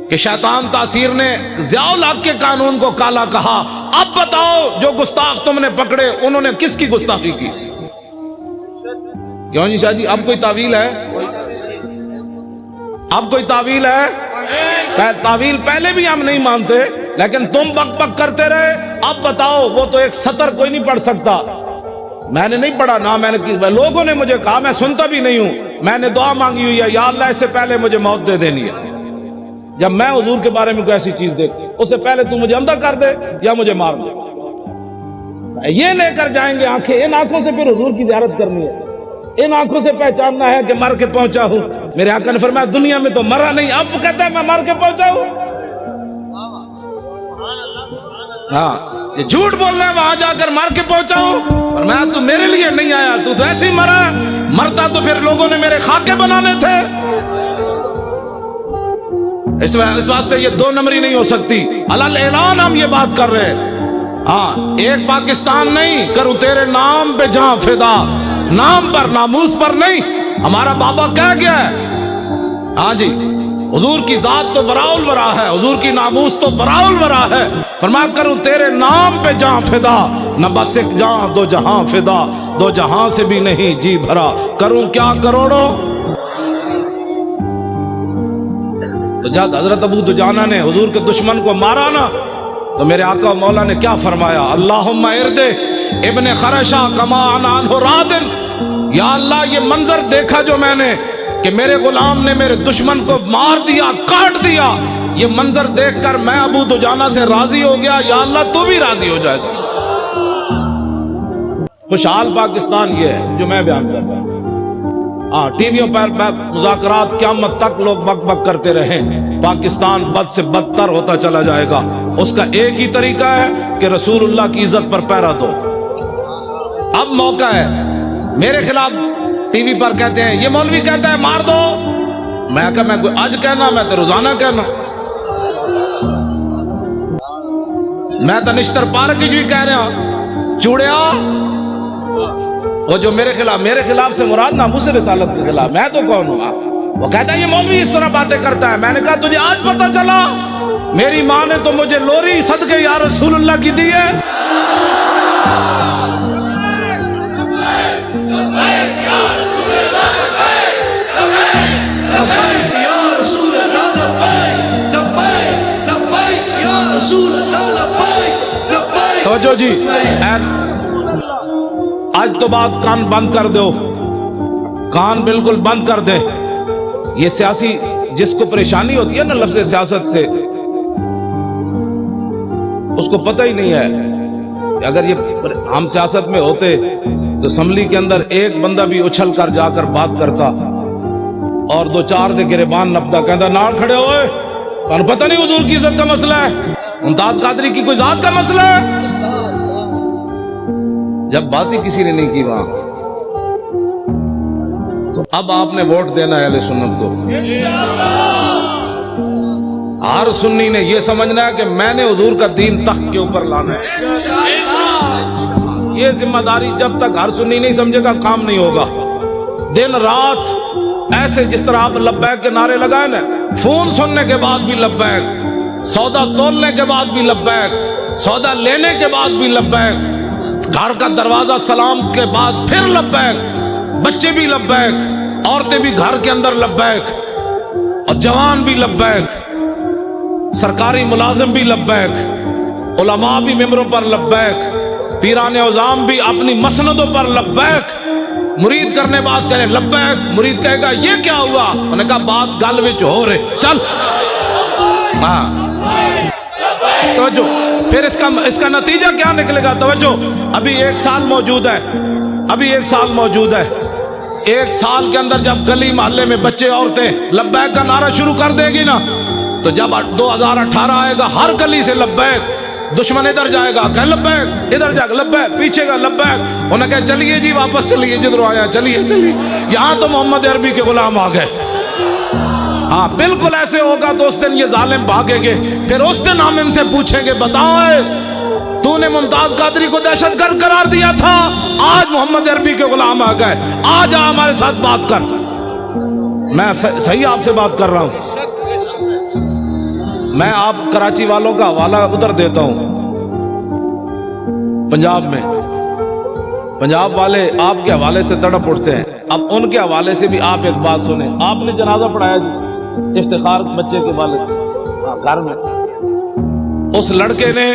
کہ شیطان تاثیر نے ضیاء الحق کے قانون کو کالا کہا۔ اب بتاؤ جو گستاخ تم نے پکڑے انہوں نے کس کی گستاخی کی؟ کیوں جی شاہ جی اب کوئی تعویل ہے؟ اب کوئی تعویل ہے؟ تعویل پہلے بھی ہم نہیں مانتے لیکن تم بک بک کرتے رہے۔ اب بتاؤ وہ تو ایک سطر کوئی نہیں پڑھ سکتا، میں نے نہیں پڑھا نہ میں نے، لوگوں نے مجھے کہا، میں سنتا بھی نہیں ہوں، میں نے دعا مانگی ہوئی ہے یا اللہ اس سے پہلے مجھے موت دے دینی ہے، جب میں حضور کے بارے میں کوئی ایسی چیز دیکھ اس سے پہلے تو مجھے اندھا کر دے یا مجھے مار دے۔ یہ لے کر جائیں گے آنکھیں، ان آنکھوں سے پھر حضور کی زیارت کرنی ہے، ان آنکھوں سے پہچاننا ہے کہ مر کے پہنچا ہوں۔ میرے آقا نے فرمایا دنیا میں تو مرا نہیں، اب کہتا ہے میں مر کے پہنچا ہوں۔ ہاں یہ جھوٹ بول رہے ہیں، وہاں جا کر مر کے پہنچا ہوں، فرمایا تو میرے لیے نہیں آیا، تو ایسے ہی مرا، مرتا تو پھر لوگوں نے میرے خاکے بنانے تھے۔ اس واسطے یہ دو نمبری نہیں ہو سکتی، علل اعلان ہم یہ بات کر رہے ہیں۔ ہاں ایک پاکستان نہیں، کروں تیرے نام پہ جہاں فدا، نام پر ناموس پر نہیں، ہمارا بابا کہہ گیا ہے۔ ہاں جی حضور کی ذات تو وراء الورا ہے، حضور کی ناموس تو وراء الورا ہے، فرمایا کروں تیرے نام پہ جہاں فدا، نہ بس ایک جہاں دو جہاں فدا، دو جہاں سے بھی نہیں جی بھرا، کروں کیا کروڑوں۔ تو جب حضرت ابو دجانہ نے حضور کے دشمن کو مارا نا تو میرے آقا و مولا نے کیا فرمایا؟ اللہم ارد ابن خرشہ کما انا عنہ رادن، یا اللہ یہ منظر دیکھا جو میں نے کہ میرے غلام نے میرے دشمن کو مار دیا، کاٹ دیا، یہ منظر دیکھ کر میں ابو دجانہ سے راضی ہو گیا، یا اللہ تو بھی راضی ہو جائے۔ خوشحال پاکستان یہ ہے جو میں بیان کر رہا ہوں۔ ہاں ٹی ویوں پر مذاکرات قیامت تک لوگ بک بک کرتے رہیں، پاکستان بد سے بدتر ہوتا چلا جائے گا، اس کا ایک ہی طریقہ ہے کہ رسول اللہ کی عزت پر پہرا دو۔ اب موقع ہے، میرے خلاف ٹی وی پر کہتے ہیں یہ مولوی کہتا ہے مار دو، میں کہا میں کوئی آج کہنا، میں تو روزانہ کہنا، میں تو نشتر پارک کی کہہ رہا چوڑیا، وہ جو میرے خلاف سے مراد ناموس رسالت کے خلاف، میں تو کون ہوں؟ وہ کہتا ہے یہ مولوی اس طرح باتیں کرتا ہے، میں نے کہا تجھے آج پتہ چلا؟ میری ماں نے تو مجھے لوری صدقے یا رسول اللہ کی دی ہے۔ توجہ جی، آج تو بات کان بند کر دو، کان بالکل بند کر دے۔ یہ سیاسی جس کو پریشانی ہوتی ہے نا لفظ سیاست سے، اس کو پتہ ہی نہیں ہے کہ اگر یہ ہم سیاست میں ہوتے تو اسمبلی کے اندر ایک بندہ بھی اچھل کر جا کر بات کرتا اور دو چار دے گریبان نپتا، کہتا نال کھڑے ہوئے، تمہیں پتہ نہیں حضور کی عزت کا مسئلہ ہے، ممتاز قادری کی کوئی ذات کا مسئلہ ہے؟ جب بات ہی کسی نے نہیں کی وہاں، تو اب آپ نے ووٹ دینا ہے اہل سنت کو۔ ہر سنی نے یہ سمجھنا ہے کہ میں نے حضور کا دین تخت کے اوپر لانا ہے۔ یہ ذمہ داری جب تک ہر سنی نہیں سمجھے گا کام نہیں ہوگا۔ دن رات ایسے جس طرح آپ لبیک کے نعرے لگائے نا، فون سننے کے بعد بھی لبیک، سودا تولنے کے بعد بھی لبیک، سودا لینے کے بعد بھی لبیک، گھر کا دروازہ سلام کے بعد پھر لبیک، بچے بھی لبیک، عورتیں بھی گھر کے اندر لبیک، اور جوان بھی لبیک، سرکاری ملازم بھی لبیک، علماء بھی ممبروں پر لبیک، پیران عظام بھی اپنی مسندوں پر لبیک، مرید کرنے بات کہنے لبیک، مرید کہے گا یہ کیا ہوا؟ انہوں نے کہا بات گل وچ ہو رہے، چل توجہ۔ پھر اس کا نتیجہ کیا نکلے گا؟ توجہ، ابھی ایک سال موجود ہے، ابھی ایک سال موجود ہے، ایک سال کے اندر جب گلی محلے میں بچے عورتیں لبیک کا نعرہ شروع کر دیں گی نا، تو جب 2018 آئے گا ہر گلی سے لبیک، دشمن ادھر جائے گا کہ لبیک، ادھر جائے گا لبیک، پیچھے گا لبیک، انہوں نے کہا چلیے جی واپس چلیے جدھر آیا، چلیے چلیے، یہاں تو محمد عربی کے غلام آ گئے۔ ہاں بالکل ایسے ہوگا تو اس دن یہ ظالم بھاگیں گے، پھر اس دن ہم ان سے پوچھیں گے بتائے تو تو نے ممتاز قادری کو دہشت گرد قرار دیا تھا، آج محمد عربی کے غلام آ گئے، آج آ ہمارے ساتھ بات کر۔ میں صحیح آپ سے بات کر رہا ہوں، میں آپ کراچی والوں کا حوالہ ادھر دیتا ہوں، پنجاب میں پنجاب والے آپ کے حوالے سے تڑپ اٹھتے ہیں، اب ان کے حوالے سے بھی آپ ایک بات سنیں۔ آپ نے جنازہ پڑھایا جی افتخار بچے کے والد گھر میں، اس لڑکے نے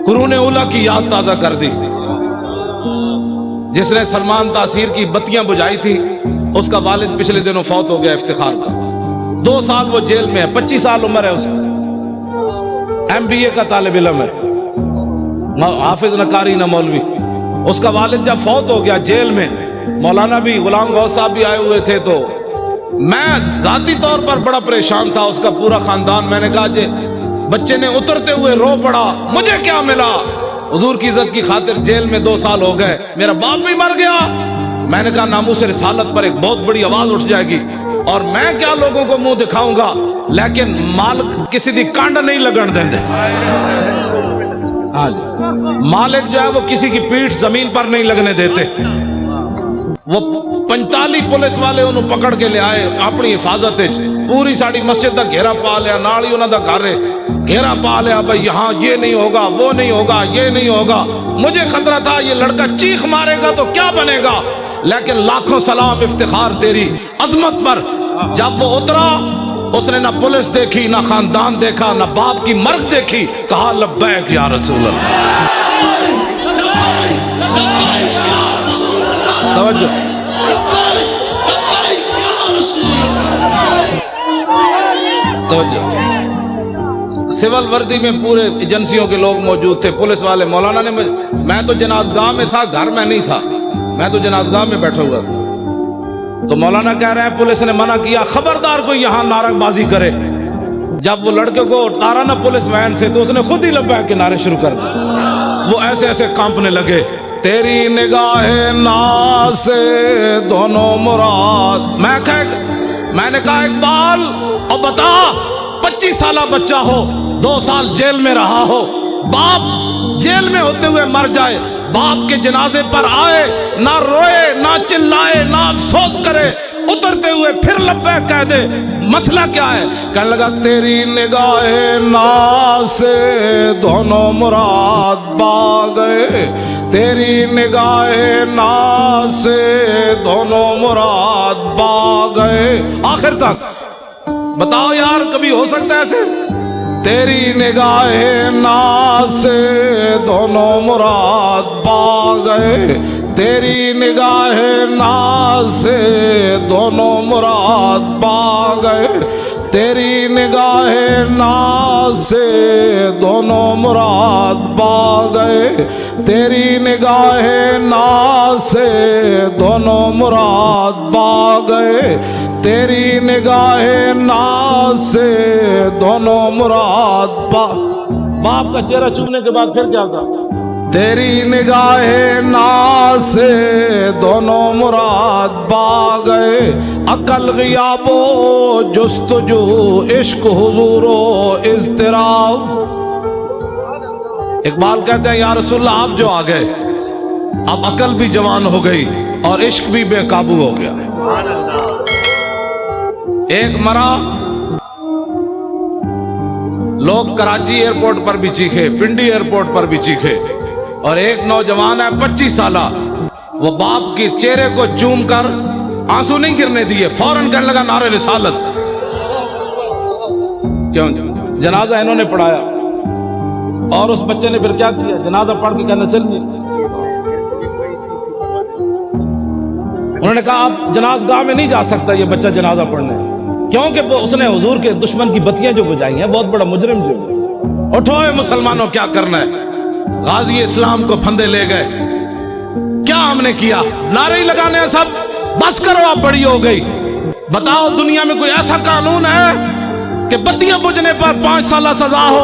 قرون اولیٰ کی یاد تازہ کر دی، جس نے سلمان تاثیر کی بتیاں بجھائی تھی، اس کا والد پچھلے دنوں فوت ہو گیا افتخار کا، 2 سال وہ جیل میں ہے، 25 سال عمر ہے اس کی، MBA کا طالب علم ہے، نہ حافظ نہ قاری نہ مولوی۔ اس کا والد جب فوت ہو گیا جیل میں، مولانا بھی غلام غوث صاحب بھی آئے ہوئے تھے، تو میں ذاتی طور پر بڑا پریشان تھا، اس کا پورا خاندان۔ میں نے کہا جی بچے نے اترتے ہوئے رو پڑا، مجھے کیا ملا؟ حضور کی عزت کی خاطر جیل میں 2 سال ہو گئے، میرا باپ بھی مر گیا۔ میں نے کہا ناموس رسالت پر ایک بہت بڑی آواز اٹھ جائے گی، اور میں کیا لوگوں کو منہ دکھاؤں گا، لیکن مالک کسی دی کانڈ نہیں لگن دیں دے۔ مالک جو ہے وہ کسی کی پیٹھ زمین پر نہیں لگنے دیتے۔ وہ 45 پولیس والے انہوں پکڑ کے لے آئے اپنی حفاظت، پوری ساڑی مسجد دا گھیرا پا لیا، ناڑی انہوں دا گھر گھیرا پا لیا، بھائی یہاں یہ نہیں ہوگا، وہ نہیں ہوگا، یہ نہیں ہوگا۔ مجھے خطرہ تھا یہ لڑکا چیخ مارے گا تو کیا بنے گا، لیکن لاکھوں سلام افتخار تیری عظمت پر۔ جب وہ اترا، اس نے نہ پولیس دیکھی، نہ خاندان دیکھا، نہ باپ کی مرگ دیکھی، کہا لبیک یا رسول اللہ۔ توجہ، سول وردی میں پورے ایجنسیوں کے لوگ موجود تھے، پولیس والے۔ مولانا نے میں تو جنازگاہ میں تھا، گھر میں نہیں تھا، میں تو جنازگاہ میں بیٹھا ہوا تھا، تو مولانا کہہ رہے ہیں پولیس نے منع کیا خبردار کوئی یہاں نعرہ بازی کرے۔ جب وہ لڑکے کو اتارا نا پولیس وین سے، تو اس نے خود ہی لبیک کے نعرے شروع کر دیے، وہ ایسے ایسے کانپنے لگے۔ تیری نگاہ ناز سے دونوں مراد۔ میں نے کہا اقبال اور بتا، 25 سالہ بچہ ہو، 2 سال جیل میں رہا ہو، باپ جیل میں ہوتے ہوئے مر جائے، باپ کے جنازے پر آئے، نہ روئے، نہ چلائے، نہ افسوس کرے، اترتے ہوئے پھر لبیک کہہ دے، مسئلہ کیا ہے؟ کہنے لگا تیری نگاہ ناز سے دونوں مراد با گئے، تیری نگاہ ناز سے دونوں مراد با گئے۔ آخر تک بتاؤ یار، کبھی ہو سکتا ہے ایسے؟ تیری نگاہ ناز سے دونوں مراد پا گئے، تیری نگاہ ناز سے دونوں مراد پا گئے، تیری نگاہ ناز سے دونوں مراد پا گئے، تیری نگاہ ناز سے دونوں مراد پا گئے، تیری نگاہ ناز سے دونوں مراد پا۔ باپ کا چہرہ چومنے کے بعد پھر کیا تھا؟ تیری نگاہ ناز سے دونوں مراد پا گئے، عقل غیاب و جستجو، عشق حضور و اضطراب۔ اقبال کہتے ہیں یا رسول اللہ آپ جو آ گئے، اب عقل بھی جوان ہو گئی اور عشق بھی بے قابو ہو گیا۔ ایک مرا، لوگ کراچی ایئرپورٹ پر بھی چیخے، پنڈی ایئرپورٹ پر بھی چیخے، اور ایک نوجوان ہے 25 سالہ، وہ باپ کی چہرے کو چوم کر آنسو نہیں گرنے دیے، فوراً کہنے لگا نعرہ رسالت۔ کیوں؟ جنازہ انہوں نے پڑھایا، اور اس بچے نے پھر کیا کیا؟ جنازہ پڑھ کے کہنا چلیے، انہوں نے کہا آپ جنازگاہ میں نہیں جا سکتا یہ بچہ جنازہ پڑھنے، کیونکہ اس نے حضور کے دشمن کی بتیاں جو بجائی ہیں، بہت بڑا مجرم جو ہے۔ اٹھو اے مسلمانوں، کیا کرنا ہے؟ غازی اسلام کو پھندے لے گئے، کیا ہم نے کیا؟ نعرے ہی لگانے ہیں سب، بس کرو آپ بڑی ہو گئی۔ بتاؤ دنیا میں کوئی ایسا قانون ہے کہ بتیاں بجھنے پر 5 سالہ سزا ہو،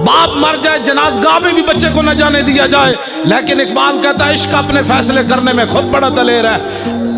باپ مر جائے جنازگاہ میں بھی بچے کو نہ جانے دیا جائے؟ لیکن اقبال کہتا ہے عشق اپنے فیصلے کرنے میں خود بڑا دلیر ہے۔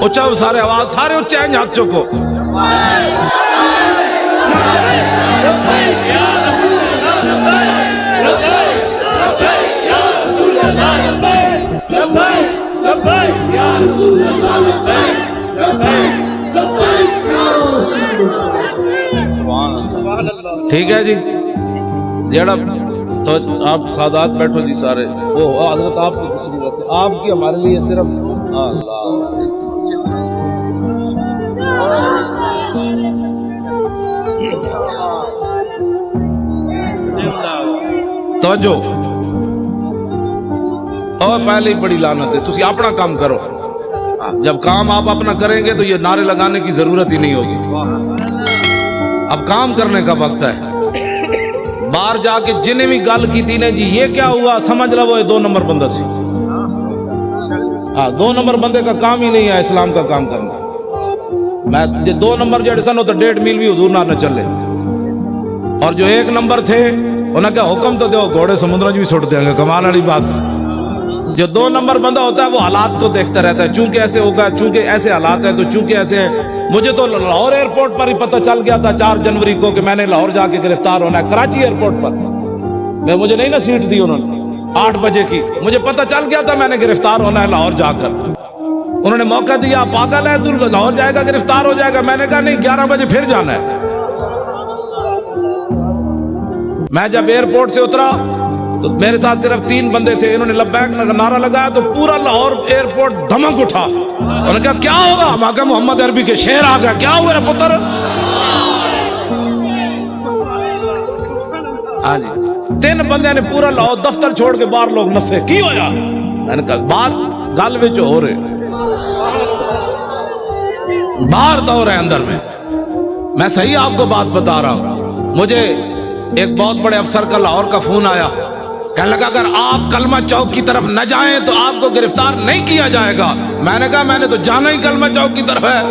اچھا سارے آواز سارے اچھے ہیں ہاتھ چوکو ٹھیک ہے جی جڑا تو آپ سادات بیٹھو جی سارے وہ حضرت آپ کی تشریف رکھتے آپ کی ہمارے لیے صرف اللہ توجہ اور پہلے ہی بڑی لعنت ہے تسی اپنا کام کرو جب کام آپ اپنا کریں گے تو یہ نعرے لگانے کی ضرورت ہی نہیں ہوگی اب کام کرنے کا وقت ہے باہر جا کے جنہیں بھی گل کی تھی نے جی یہ کیا ہوا سمجھ لو وہ 2 نمبر بندہ سی 2 نمبر بندے کا کام ہی نہیں ہے اسلام کا کام کرنا میں 2 نمبر جڑے سن تو 1.5 میل بھی حضور نہ چلے اور جو 1 نمبر تھے انہوں نے کہا حکم تو دو گھوڑے سمندر بھی چھوڑ دیں گے کمال والی بات جو 2 نمبر بندہ ہوتا ہے وہ حالات کو دیکھتا رہتا ہے چونکہ ایسے ہوگا چونکہ ایسے حالات ہیں تو چونکہ ایسے ہیں مجھے تو لاہور ایئرپورٹ پر ہی پتہ چل گیا تھا 4 جنوری کو کہ میں نے لاہور جا کے گرفتار ہونا ہے کراچی ایئرپورٹ پر مجھے نہیں نا سیٹ دی انہوں نے 8 بجے کی مجھے پتہ چل گیا تھا میں نے گرفتار ہونا ہے لاہور جا کر انہوں نے موقع دیا پاگل ہے تو لاہور جائے گا گرفتار ہو جائے گا میں نے کہا نہیں 11 بجے پھر جانا ہے میں جب ایئرپورٹ سے اترا تو میرے ساتھ صرف 3 بندے تھے انہوں نے لبیک نعرہ لگایا تو پورا لاہور ایئرپورٹ دھمک اٹھا انہوں نے کہا کیا ہوگا ہم آگے محمد عربی کے شعر آ گیا کیا ہوا ہے پتر ہاں جی 3 بندے نے پورا لاہور دفتر چھوڑ کے باہر لوگ نسے کی ہویا میں نے کہا بات گل وچ ہو رہے باہر تو ہو رہے اندر میں صحیح آپ کو بات بتا رہا ہوں مجھے ایک بہت بڑے افسر کا لاہور کا فون آیا کہنے لگا اگر آپ کلمہ چوک کی طرف نہ جائیں تو آپ کو گرفتار نہیں کیا جائے گا میں نے کہا میں نے تو جانا ہی کلمہ چوک کی طرف ہے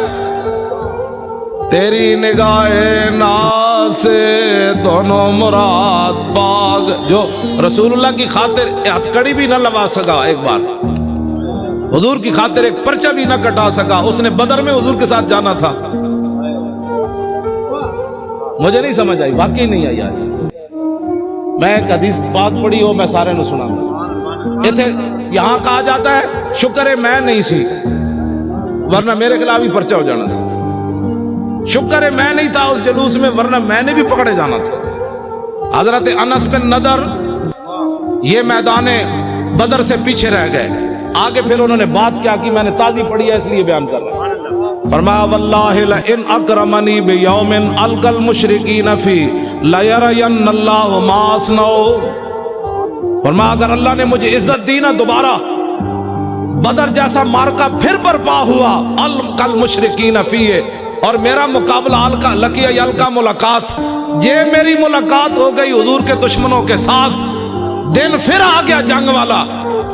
تیری نگاہ ناز سے دونوں مراد باغ جو رسول اللہ کی خاطر ہتھکڑی بھی نہ لگا سکا ایک بار حضور کی خاطر ایک پرچہ بھی نہ کٹا سکا اس نے بدر میں حضور کے ساتھ جانا تھا مجھے نہیں سمجھ آئی واقعی نہیں آئی آج میں ایک حدیث بات پڑھی ہو میں سارے نو سنا یہاں کہا جاتا ہے شکر ہے میں نہیں سی ورنہ میرے خلاف ہی پرچہ ہو جانا سی شکر ہے میں نہیں تھا اس جلوس میں ورنہ میں نے بھی پکڑے جانا تھا حضرت انس بن نضر یہ میدان بدر سے پیچھے رہ گئے آگے پھر انہوں نے بات کیا کی میں نے تازی پڑھی ہے اس لیے بیان کر رہا ہوں فرمایا واللہ لئن اکرمنی بیوم القى المشرکین فی لیرین اللہ ما اصنع فرمایا اگر اللہ نے مجھے عزت دی نا دوبارہ بدر جیسا مارکا پھر برپا ہوا القى المشرکین فی اور میرا مقابلہ القى ملاقات میری ملاقات ہو گئی حضور کے دشمنوں کے ساتھ دن پھر آ گیا جنگ والا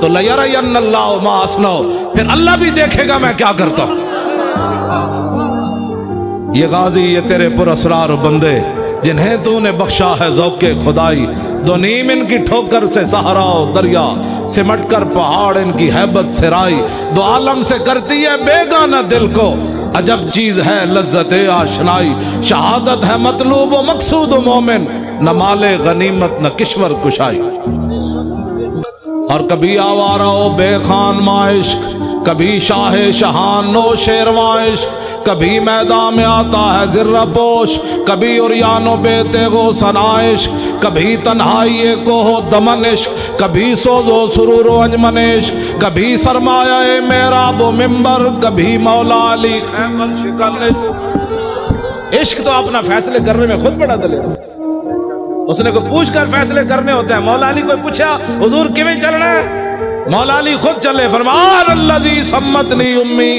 تو لیرین اللہ ما اصنع پھر اللہ بھی دیکھے گا میں کیا کرتا ہوں یہ غازی یہ تیرے پر اسرار بندے جنہیں تو نے بخشا ہے ذوق خدائی دو نیم ان کی ٹھوکر سے صحرا و دریا سمٹ کر پہاڑ ان کی ہیبت سرائی دو عالم سے کرتی ہے بیگانہ دل کو عجب چیز ہے لذت آشنائی شہادت ہے مطلوب و مقصود و مومن نہ مال غنیمت نہ کشور کشائی اور کبھی آوارہ و بے خان معاشق کبھی شاہ شہان نو شیروان عشق کبھی میدان میں آتا ہے ذرہ پوش کبھی عریان و بے تیغ و سنائش کبھی تنہائی کو ہو دمن عشق کبھی سوز و سرور و انجمن عشق کبھی سرمایہ محراب و ممبر کبھی مولا علی خیمت شکل عشق تو اپنا فیصلے کرنے میں خود بڑا دلے اس نے کو پوچھ کر فیصلے کرنے ہوتے ہیں مولا علی کو پوچھا حضور کیویں چلنا ہے مولا علی خود چلے فرمان الذی سمتنی امی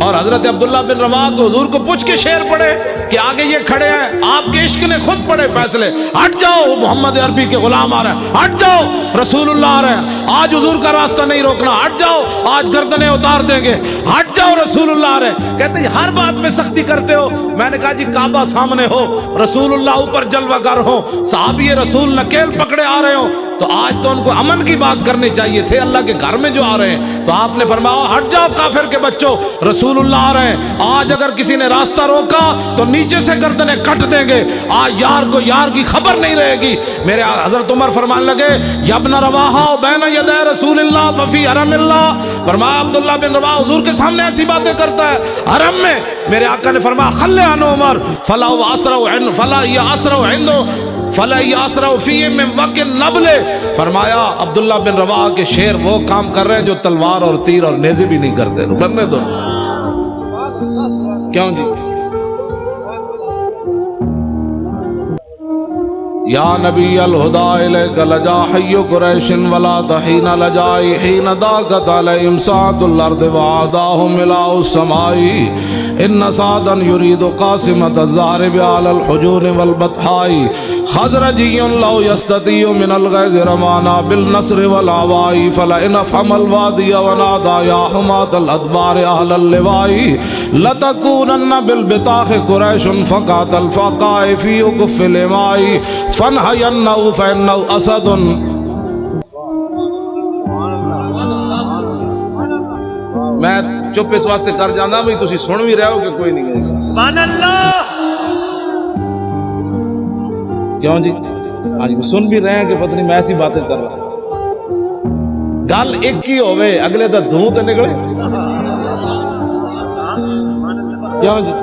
اور حضرت عبداللہ بن رواحہ کو حضور کو پوچھ کے شعر پڑھے کہ آگے یہ کھڑے ہیں آپ کے عشق نے خود پڑھے فیصلے ہٹ جاؤ محمد عربی کے غلام آ رہے ہیں ہٹ جاؤ رسول اللہ آ رہے ہیں آج حضور کا راستہ نہیں روکنا ہٹ جاؤ آج گردنیں اتار دیں گے ہٹ جاؤ رسول اللہ آ رہے ہیں کہتے ہیں ہر بات میں سختی کرتے ہو میں نے کہا جی کعبہ سامنے ہو رسول اللہ اوپر جلوہ گر ہو صحابی رسول نکیل پکڑے آ رہے ہو تو آج تو ان کو امن کی بات کرنی چاہیے تھے، اللہ کے گھر میں جو آ رہے ہیں تو آپ نے فرمایا ہٹ جاؤ کافر کے بچوں، رسول اللہ آ رہے ہیں۔ آج اگر کسی نے راستہ روکا تو نیچے سے گردنیں کٹ دیں گے، آج یار کو یار کی خبر نہیں رہے گی۔ میرے حضرت عمر فرمان لگے یا ابن رواحہ بین یدی رسول اللہ ففی حرم اللہ، فرمایا عبداللہ بن رواحہ حضور کے سامنے ایسی باتیں کرتا ہے حرم میں۔ میرے آقا نے فرمایا خلے عنہ عمر فلا یاسرع فیہ من وقت نبل، فرمایا عبداللہ بن رواحہ کے شیر وہ کام کر رہے ہیں جو تلوار اور تیر اور نیزے بھی نہیں کرتے، کرنے دو۔ کیوں جی؟ یا نبی الہدا الیک لجا حی قریش ولا تحین لجائی حین داغت علیہم ساعۃ الارض وعداہم ملاء السماء ان سعدا یرید قاسمۃ الزہر علی الحجون والبطحاء خزرجی لو یستطیع من الغیظ رمانا بالنصر والعواء فلئن افهم الوادی ونادى یا حماة الادبار اہل اللواء لتکونن بالبطاخ قریش فقاتل فقاء فی اکف الاماء فنہینہو فینہو اسد۔ میں چپ اس واسطے کر جانا بھئی تسی سن بھی رہے ہو کہ کوئی نہیں گئے سبحان اللہ، کیوں جی؟ آج سن بھی رہے ہیں کہ پتہ نہیں میں ایسی باتیں کر رہا ہوں، گل ایک ہی ہوئے اگلے دا دھوں تے نکلے، کیوں جی؟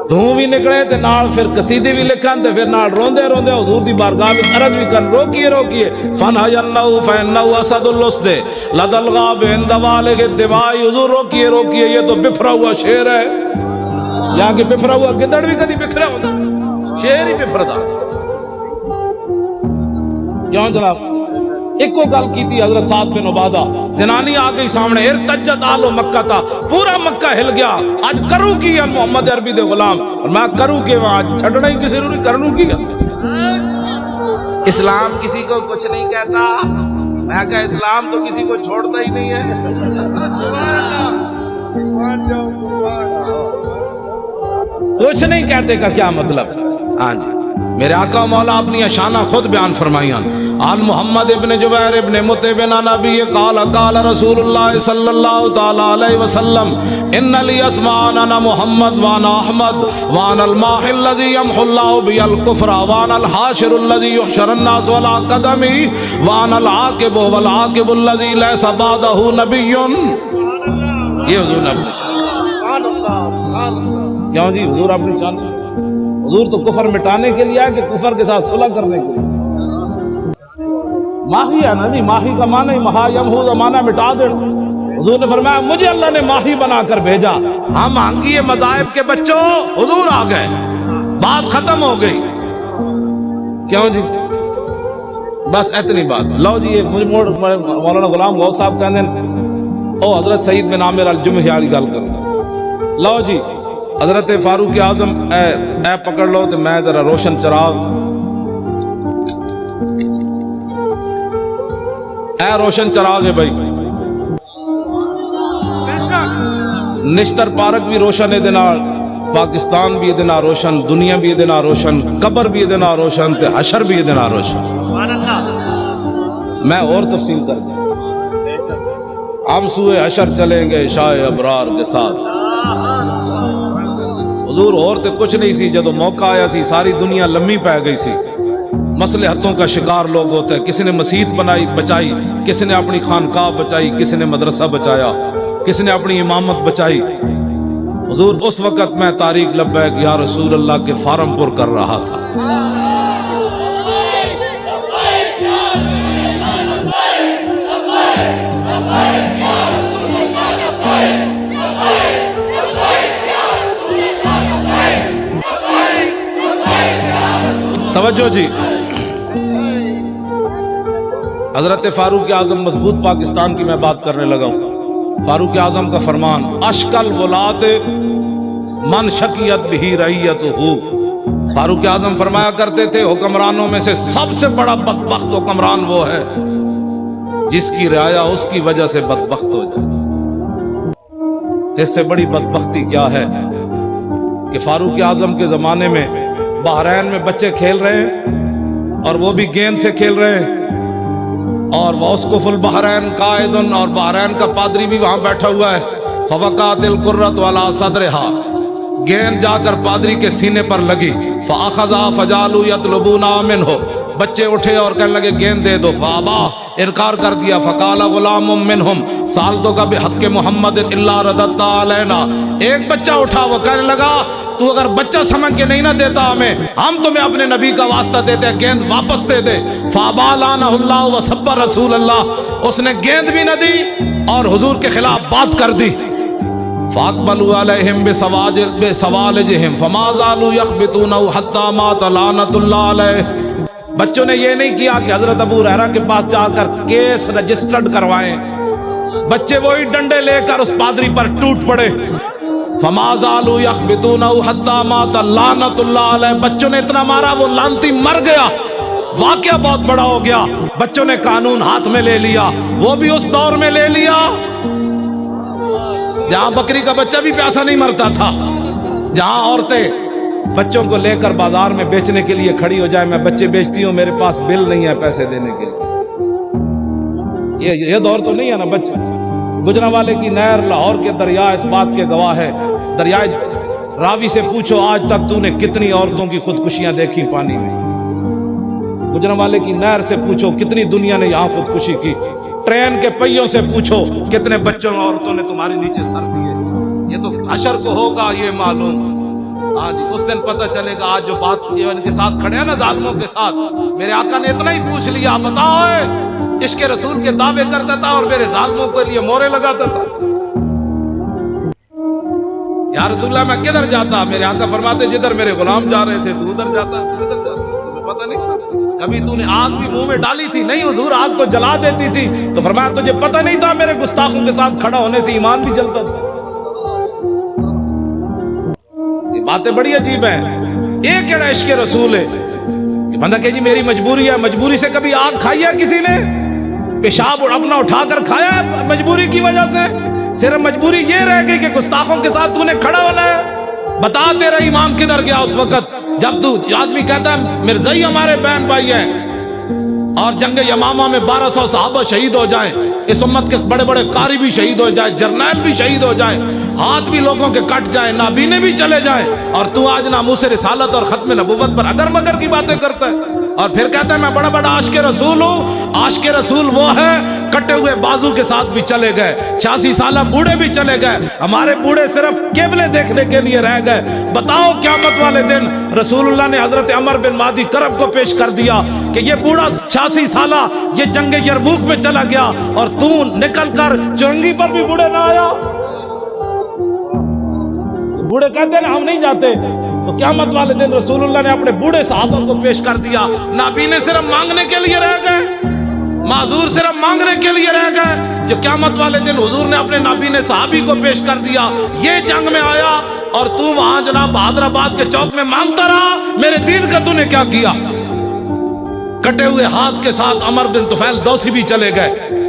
دھوں بھی نکلے تے نال پھر قصیدے بھی لکھن تے پھر نال روندے روندے حضور دی بارگاہ میں عرض بھی کرن روکیے روکیے فنہینہو فینہو اسد الاسد لدى الغاب عند والغ الدماء، حضور روکیے روکیے یہ تو بفرا ہوا شیر ہے، یہاں کہ بفرا ہوا گدڑ بھی کدی بکھرا ہوتا، شیر ہی بفردا۔ کیوں جناب؟ ایک کو گل کی تھی حضرت سعد بن عبادہ، جنانی آ گئی سامنے، ارتجت آل مکہ تھا، پورا مکہ ہل گیا، آج کروں کی ہے محمد عربی دے غلام، اور میں کروں کہ آج چھڑنا ہی کسی روری کرنوں کی ہے۔ اسلام کسی کو کچھ نہیں کہتا، میں کہا اسلام تو کسی کو چھوڑتا ہی نہیں ہے۔ کچھ نہیں کہتے کا کیا مطلب؟ ہاں جی، میرے آقا مولا اپنی اشانہ خود بیان فرمائیاں، عن محمد ابن جبیر ابن مطعب عن ابی قال قال رسول اللہ صلی اللہ تعالی علیہ وسلم ان لی اسماء انا محمد وانا احمد وانا الماحی الذی یمحو اللہ بی الکفر وانا الحاشر الذی یحشر الناس ولا قدمی وانا العاقب والعاقب الذی لیس بعدہ نبی۔ یہ حضور نے اپنی شان، کیوں جی؟ حضور اپنی شان، حضور تو کفر مٹانے کے لیے ہے کہ کفر کے ساتھ صلح کرنے کے لیے؟ ماہی ہے نا جی، ماہی کا معنی ہی مہا یمحو کا معنی مٹا دے۔ حضور نے فرمایا مجھے اللہ نے ماہی بنا کر بھیجا، ہم آنگیے مذاہب کے بچوں حضور آ گئے، بات ختم ہو گئی۔ کیوں جی؟ بس اتنی بات۔ لو جی مولانا غلام غوث صاحب کہنے او حضرت سعید بن عامر الجمحی والی گل کروں، لو جی حضرت فاروق اعظم اے پکڑ لو تو میں ذرا روشن چراغ، اے روشن چراغ ہے بھائی، نشتر پارک بھی روشن ہے دنار، پاکستان بھی دنار روشن، دنیا بھی دنار روشن، قبر بھی دنار روشن، تے حشر بھی دنار روشن۔ میں اور تفصیل کر دوں، ہم سوئے حشر چلیں گے عشاء ابرار کے ساتھ۔ حضور اور تے کچھ نہیں سی، جدو موقع آیا سی ساری دنیا لمبی پہ گئی سی، مصلحتوں کا شکار لوگ ہوتے ہیں، کسی نے مسجد بنائی بچائی، کسی نے اپنی خانقاہ بچائی، کسی نے مدرسہ بچایا، کسی نے اپنی امامت بچائی۔ حضور اس وقت میں طارق لبیک یا رسول اللہ کے فارم پر کر رہا تھا۔ توجہ جی، حضرت فاروق اعظم مضبوط پاکستان کی میں بات کرنے لگا ہوں۔ فاروق اعظم کا فرمان اشکل ولاد من شکیت بھی رعیت ہو۔ فاروق اعظم فرمایا کرتے تھے حکمرانوں میں سے سب سے بڑا بدبخت حکمران وہ ہے جس کی رعایا اس کی وجہ سے بدبخت ہو جائے۔ اس سے بڑی بدبختی کیا ہے کہ فاروق اعظم کے زمانے میں بحرین میں بچے کھیل رہے ہیں اور وہ بھی گیند سے کھیل رہے ہیں، اور واسقفُ البحرین قائدن، اور بحرین کا پادری بھی وہاں بیٹھا ہوا ہے. فوقعت القرۃ علی صدرہا، گیند جا کر پادری کے سینے پر لگی. فاخذا فجعلوا یطلبونها منہ، بچے اٹھے اور کہنے لگے گیند دے دو. فابا، انکار کر دیا. فقال غلام منہم سالتک بحق محمد الا رددت علینا، ایک بچہ اٹھا، وہ کہنے لگا تو اگر بچہ سمجھ کے نہیں نہ دیتا ہمیں، ہم تمہیں اپنے نبی کا واسطہ دیتے، گیند واپس دے دے. فابا لعنہ اللہ وسب رسول اللہ، اس نے گیند بھی نہ دی اور حضور کے خلاف بات کر دی. فاقبلوا علیہم بسوالجہم فما زالوا یخبطونہ حتی مات لعنۃ اللہ علیہ. بچوں نے یہ نہیں کیا کہ حضرت ابو ہریرہ کے پاس جا کر کیس رجسٹرڈ کروائیں، بچے وہی ڈنڈے لے کر اس پادری پر ٹوٹ پڑے. فما زالوا یخبطونہ حتی مات لعنۃ اللہ علیہ، بچوں نے اتنا مارا وہ لعنتی مر گیا. واقعہ بہت بڑا ہو گیا. بچوں نے قانون ہاتھ میں لے لیا، وہ بھی اس دور میں لے لیا جہاں بکری کا بچہ بھی پیاسا نہیں مرتا تھا، جہاں عورتیں بچوں کو لے کر بازار میں بیچنے کے لیے کھڑی ہو جائے، میں بچے بیچتی ہوں، میرے پاس بل نہیں ہے پیسے دینے کے لیے. یہ دور تو نہیں ہے نا. بچے گجرانوالے کی نہر، لاہور کے دریا اس بات کے گواہ ہے. دریائے راوی سے پوچھو آج تک تو نے کتنی عورتوں کی خودکشیاں دیکھی پانی میں. گجرانوالے کی نہر سے پوچھو کتنی دنیا نے یہاں خودکشی کی. ٹرین کے پہیوں سے پوچھو کتنے بچوں اور عورتوں نے تمہارے نیچے سر دیے. یہ تو حشر کو ہوگا یہ معلوم. آج اس دن پتہ چلے گا. آج جو بات ان کے ساتھ کھڑے ہیں نا ظالموں کے ساتھ، میرے آقا نے اتنا ہی پوچھ لیا، بتاؤ عشق رسول کے دعوے کرتا تھا اور میرے ظالموں کے لیے مورے لگاتا تھا. یا رسول اللہ میں کدھر جاتا؟ میرے آقا فرماتے جدھر میرے غلام جا رہے تھے تو ادھر جاتا. کدھر جاتا تمہیں پتہ نہیں تھا؟ کبھی تو نے آگ بھی منہ میں ڈالی تھی؟ نہیں، حضور آگ کو جلا دیتی تھی. تو فرمایا تجھے پتہ نہیں تھا میرے گستاخوں کے ساتھ کھڑا ہونے سے ایمان بھی جلتا تھا. یہ باتیں بڑی عجیب ہیں. ایک کیڑا عشق رسول ہے کہ بندہ کہ جی میری مجبوری ہے. مجبوری سے کبھی آگ کھائی ہے کسی نے؟ پیشاب اپنا اٹھا کر کھایا ہے مجبوری کی وجہ سے؟ صرف مجبوری یہ رہ گئی کہ گستاخوں کے ساتھ تو نے کھڑا ہونا ہے. بتا تیرا ایمان کدھر گیا اس وقت جب تو آدمی کہتا ہے مرزائی ہمارے بہن بھائی ہیں اور جنگ یمامہ میں 1200 صحابہ شہید ہو جائیں، اس امت کے بڑے بڑے قاری بھی شہید ہو جائیں، جرنیل بھی شہید ہو جائیں، ہاتھ بھی لوگوں کے کٹ جائیں، نابینے بھی چلے جائیں، اور تو آج ناموس رسالت اور ختم نبوت پر اگر مگر کی باتیں کرتا ہے اور پھر کہتا ہے میں بڑا بڑا عاشق رسول ہوں. عاشق رسول وہ ہے کٹے ہوئے بازو کے ساتھ بھی چلے گئے، 86 سالہ بوڑھے بھی چلے گئے. ہمارے بوڑھے صرف قبلے دیکھنے کے لیے رہ گئے. بتاؤ قیامت والے دن رسول اللہ نے حضرت عمر بن مادی کرب کو پیش کر دیا کہ یہ بوڑھا 86 سالہ یہ جنگ یرموک میں چلا گیا اور تو نکل کر چرنگی پر بھی بوڑھے نہ آیا. بوڑھے کہتے ہیں ہم نہیں جاتے. تو قیامت والے دن رسول اللہ نے اپنے بوڑھے صحابہ کو پیش کر دیا. نابینے صرف مانگنے کے لیے رہ گئے، معذور صرف مانگنے کے لیے رہ گئے. جو قیامت والے دن حضور نے اپنے نابینے صحابی کو پیش کر دیا، یہ جنگ میں آیا اور تو وہاں جناب بہادر آباد کے چوک میں مانگتا رہا میرے دین کا تو نے کیا کیا. کٹے ہوئے ہاتھ کے ساتھ عمر بن طفیل دوسی بھی چلے گئے.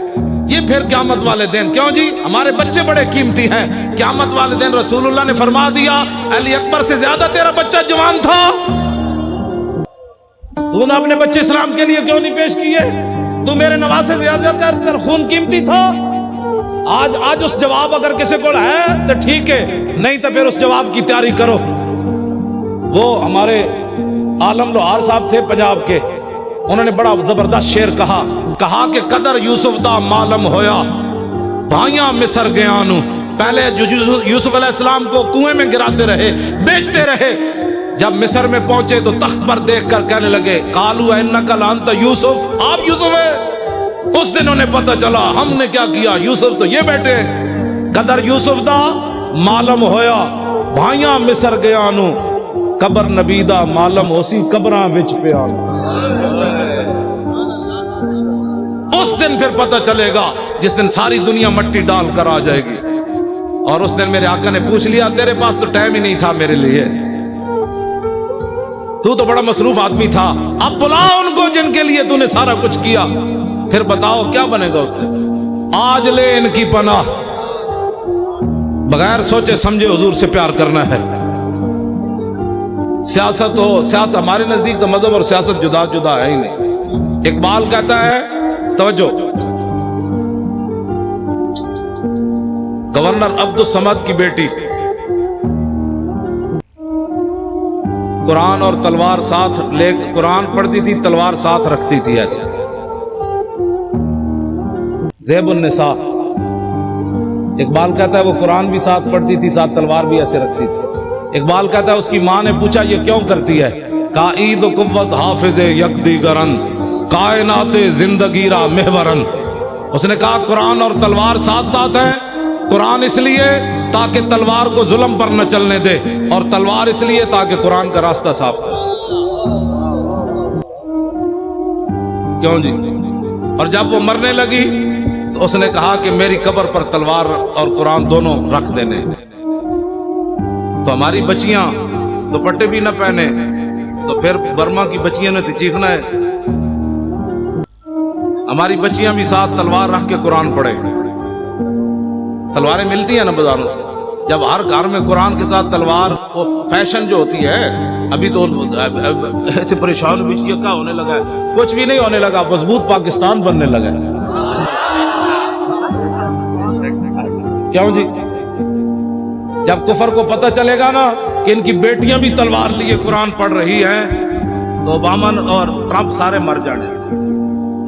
یہ پھر قیامت والے دن کیوں جی؟ ہمارے بچے بڑے قیمتی ہیں. قیامت والے دن رسول اللہ نے فرما دیا علی اکبر سے زیادہ تیرا بچہ جوان تھا، تو نے اپنے بچے اسلام کے لیے کیوں نہیں پیش کیے؟ تو میرے نواسے سے زیادہ تر خون قیمتی تھا. آج اس جواب اگر کسی کو ہے تو ٹھیک ہے، نہیں تو پھر اس جواب کی تیاری کرو. وہ ہمارے عالم لوہار صاحب تھے پنجاب کے، انہوں نے بڑا زبردست شعر کہا کہ قدر یوسف دا معلوم ہویا بھائیاں مصر گیا نو. پہلے جو یوسف علیہ السلام کو کنویں میں گراتے رہے، بیچتے رہے، جب مصر میں پہنچے تو تخت پر دیکھ کر کہنے لگے قالوا انک لانت یوسف، آپ یوسف ہے. اس دن انہیں پتہ چلا ہم نے کیا کیا، یوسف تو یہ بیٹے. قدر یوسف دا معلوم ہویا بھائیاں مصر گیا نو، قبر نبی دا معلوم ہوسی قبراں وچ پیا. اس دن پھر پتہ چلے گا جس دن ساری دنیا مٹی ڈال کر آ جائے گی. اور اس دن میرے آقا نے پوچھ لیا تیرے پاس تو ٹائم ہی نہیں تھا میرے لیے، تو بڑا مصروف آدمی تھا، اب بلا ان کو جن کے لیے تو نے سارا کچھ کیا. پھر بتاؤ کیا بنے گا اس دن؟ آج لے ان کی پناہ، بغیر سوچے سمجھے حضور سے پیار کرنا ہے. سیاست ہمارے نزدیک تو مذہب اور سیاست جدا جدا ہے ہی نہیں. اقبال کہتا ہے توجہ، گورنر عبدالصمد کی بیٹی قرآن اور تلوار ساتھ لے قرآن پڑھتی تھی، تلوار ساتھ رکھتی تھی ایسے. زیب النساء، اقبال کہتا ہے وہ قرآن بھی ساتھ پڑھتی تھی، ساتھ تلوار بھی ایسے رکھتی تھی. اقبال کہتا ہے اس کی ماں نے پوچھا یہ کیوں کرتی ہے؟ کہا عید و قوت حافظ یک دیگرن کائنات زندگی را محورن. اس نے کہا قرآن اور تلوار ساتھ ساتھ ہے. قرآن اس لیے تاکہ تلوار کو ظلم پر نہ چلنے دے، اور تلوار اس لیے تاکہ قرآن کا راستہ صاف کرے. کیوں جی؟ اور جب وہ مرنے لگی تو اس نے کہا کہ میری قبر پر تلوار اور قرآن دونوں رکھ دینے. تو ہماری بچیاں دوپٹے بھی نہ پہنے تو پھر برما کی بچیاں نے تو چیخنا ہے. ہماری بچیاں بھی ساتھ تلوار رکھ کے قرآن پڑھے. تلواریں ملتی ہیں نا بازاروں سے. جب ہر گھر میں قرآن کے ساتھ تلوار، وہ فیشن جو ہوتی ہے ابھی تو پریشان بھی کیا ہونے لگا ہے. کچھ بھی نہیں ہونے لگا، مضبوط پاکستان بننے لگا ہے. کیوں جی؟ جب کفر کو پتہ چلے گا نا کہ ان کی بیٹیاں بھی تلوار لیے قرآن پڑھ رہی ہیں تو اوباما اور ٹرمپ سارے مر جانے.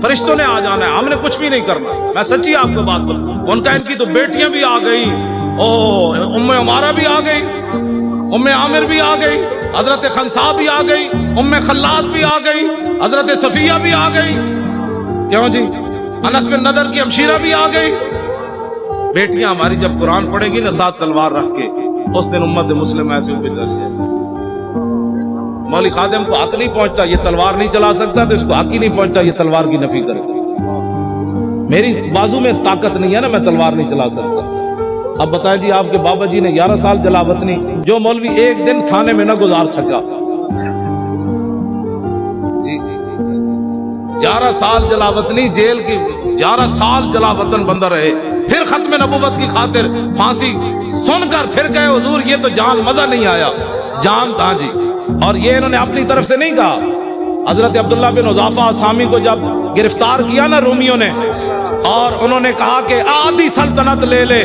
فرشتوں نے آ جانا ہے، ہم نے کچھ بھی نہیں کرنا. میں سچی آپ کو بات بولوں، ان کا ان کی تو بیٹیاں بھی آ گئی، ام عمارہ بھی آ گئی، ام عامر بھی آ گئی، حضرت خنسا بھی آ گئی، ام خلاد بھی آ گئی، حضرت صفیہ بھی آ گئی. کیوں جی؟ انس بن نضر کی ہمشیرہ بھی آ گئی. بیٹیاں ہماری جب قرآن پڑھیں گی نا ساتھ تلوار رکھ کے، اس دن امت مسلم ایسے اوپر چل جائے. مولوی خادم کو حق نہیں پہنچتا یہ تلوار نہیں چلا سکتا، تو اس کو حق ہی نہیں پہنچتا یہ تلوار کی نفی کرے. میری بازو میں طاقت نہیں ہے نا، میں تلوار نہیں چلا سکتا. اب بتائیں جی، آپ کے بابا جی نے 11 سال جلاوطنی، جو مولوی ایک دن تھانے میں نہ گزار سکا، 11 سال جلاوطنی جیل کی، 11 سال جلاوطن بندہ رہے، پھر ختم نبوت کی خاطر پھانسی سن کر پھر کہے حضور یہ تو جان مزہ نہیں آیا. جان ہاں جی. اور یہ انہوں نے اپنی طرف سے نہیں کہا. حضرت عبداللہ بن حذافہ سامی کو جب گرفتار کیا نا رومیوں نے، اور انہوں نے کہا کہ آدھی سلطنت لے لے،